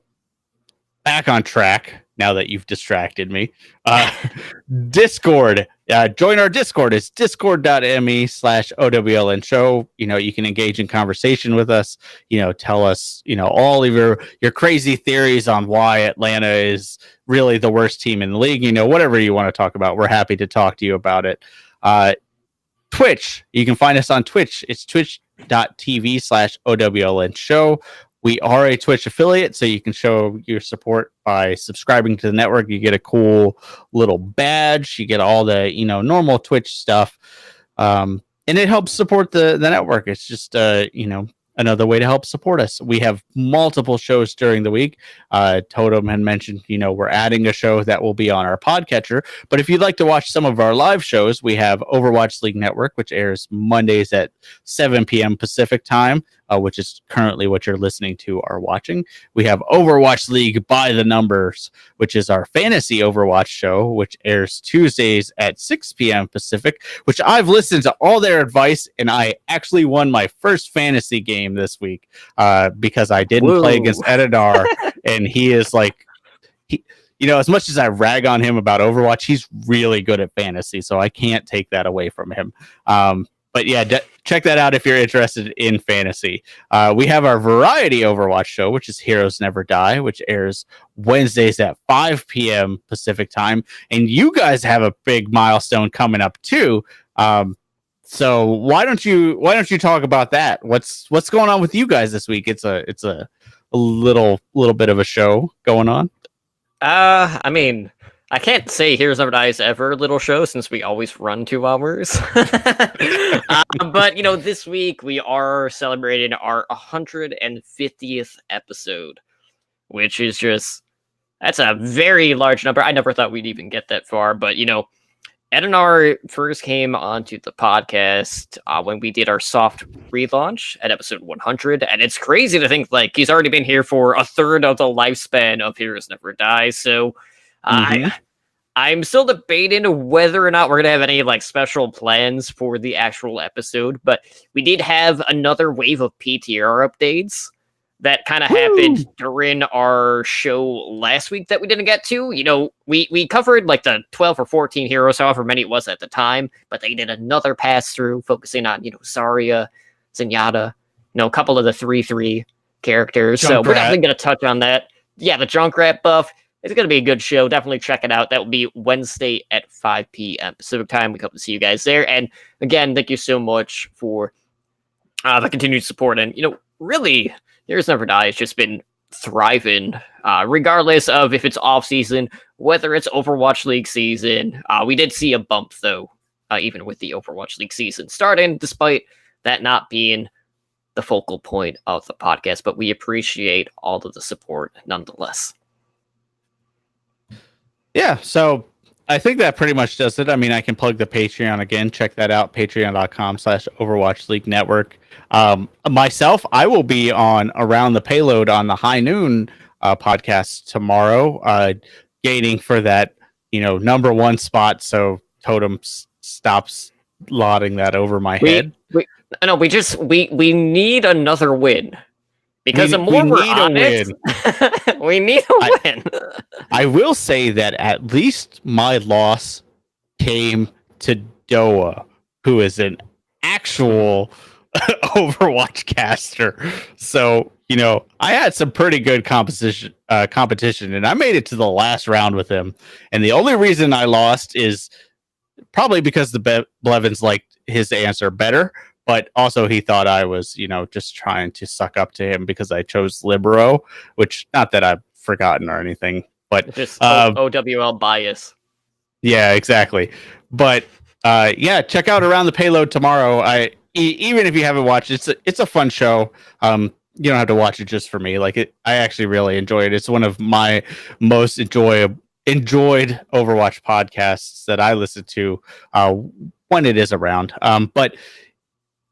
on track now that you've distracted me. Discord. Join our Discord. It's discord.me/OWLN show. You can engage in conversation with us. Tell us, all of your crazy theories on why Atlanta is really the worst team in the league. Whatever you want to talk about, we're happy to talk to you about it. Twitch. You can find us on Twitch. It's twitch.tv/OWLN show. We are a Twitch affiliate, so you can show your support by subscribing to the network. You get a cool little badge. You get all the, normal Twitch stuff. And it helps support the network. It's just, another way to help support us. We have multiple shows during the week. Totem had mentioned, we're adding a show that will be on our podcatcher. But if you'd like to watch some of our live shows, we have Overwatch League Network, which airs Mondays at 7 p.m. Pacific time. which is currently what you're listening to or watching. We have Overwatch League by the Numbers, which is our fantasy Overwatch show, which airs Tuesdays at 6 p.m. Pacific, which I've listened to all their advice, and I actually won my first fantasy game this week because I didn't play against Edinar, and he is like... as much as I rag on him about Overwatch, he's really good at fantasy, so I can't take that away from him. But yeah, check that out if you're interested in fantasy. We have our variety Overwatch show, which is Heroes Never Die, which airs Wednesdays at 5 p.m. Pacific time. And you guys have a big milestone coming up too. So why don't you talk about that? What's going on with you guys this week? It's a little bit of a show going on.
I mean, I can't say Heroes Never Die's ever a little show since we always run 2 hours. But, this week we are celebrating our 150th episode, which is that's a very large number. I never thought we'd even get that far, but, Edinar first came onto the podcast when we did our soft relaunch at episode 100, and it's crazy to think he's already been here for a third of the lifespan of Heroes Never Die. So I'm still debating whether or not we're gonna have any special plans for the actual episode, but we did have another wave of PTR updates that kind of happened during our show last week that we didn't get to. We covered the 12 or 14 heroes, however many it was at the time, but they did another pass through focusing on, Zarya, Zenyatta, a couple of the 3-3 characters. So we're definitely going to touch on that. Yeah, the Junkrat buff. It's going to be a good show. Definitely check it out. That will be Wednesday at 5 p.m. Pacific time. We hope to see you guys there. And again, thank you so much for the continued support. And, really, Heroes Never Die has just been thriving, regardless of if it's off season, whether it's Overwatch League season. We did see a bump, though, even with the Overwatch League season starting, despite that not being the focal point of the podcast. But we appreciate all of the support nonetheless.
Yeah, so I think that pretty much does it. I mean, I can plug the Patreon again. Check that out, patreon.com/Overwatch League Network. Myself, I will be on Around the Payload on the High Noon podcast tomorrow, gaining for that, number 1 spot. So Totem stops lauding that over my head.
We need another win. Because the more we're on it, we need a win.
I will say that at least my loss came to Doa, who is an actual Overwatch caster. So, I had some pretty good competition, and I made it to the last round with him. And the only reason I lost is probably because the Blevins liked his answer better. But also he thought I was, just trying to suck up to him because I chose Libero, which not that I've forgotten or anything, but
just OWL bias.
Yeah, exactly. But check out Around the Payload tomorrow. Even if you haven't watched it, it's a fun show. You don't have to watch it just for me. I actually really enjoy it. It's one of my most enjoyed Overwatch podcasts that I listen to when it is around. But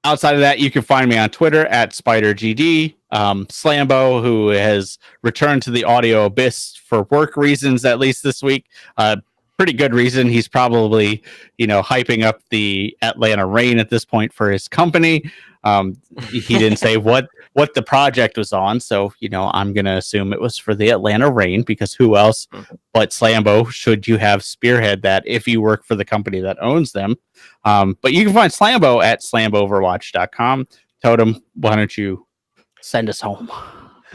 outside of that, you can find me on Twitter at SpiderGD. Slambo, who has returned to the audio abyss for work reasons, at least this week. Pretty good reason. He's probably, hyping up the Atlanta Rain at this point for his company. He didn't say what the project was on, so I'm gonna assume it was for the Atlanta Rain, because who else but Slambo should you have spearhead that if you work for the company that owns them? But you can find Slambo at slamboverwatch.com. Totem, why don't you send us home?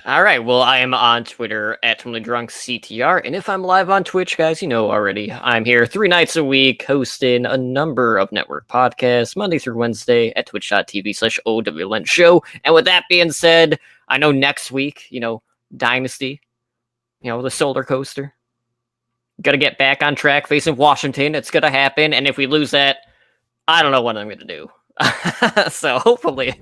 All right. Well, I am on Twitter at TotallyDrunkCTR, and if I'm live on Twitch, guys, already. I'm here 3 nights a week hosting a number of network podcasts, Monday through Wednesday at twitch.tv/OWLN show. And with that being said, I know next week, Dynasty, the solar coaster, gonna get back on track facing Washington. It's gonna happen, and if we lose that, I don't know what I'm gonna do. So hopefully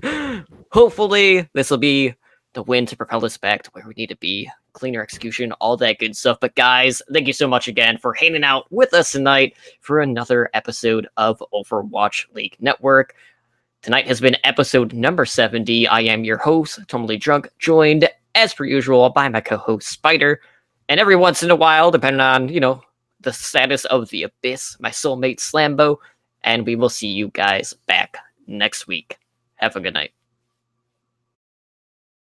this will be the win to propel us back to where we need to be. Cleaner execution, all that good stuff. But guys, thank you so much again for hanging out with us tonight for another episode of Overwatch League Network. Tonight has been episode number 70. I am your host, Totally Drunk, joined as per usual by my co-host Spider, and every once in a while, depending on, the status of the Abyss, my soulmate Slambo, and we will see you guys back next week. Have a good night.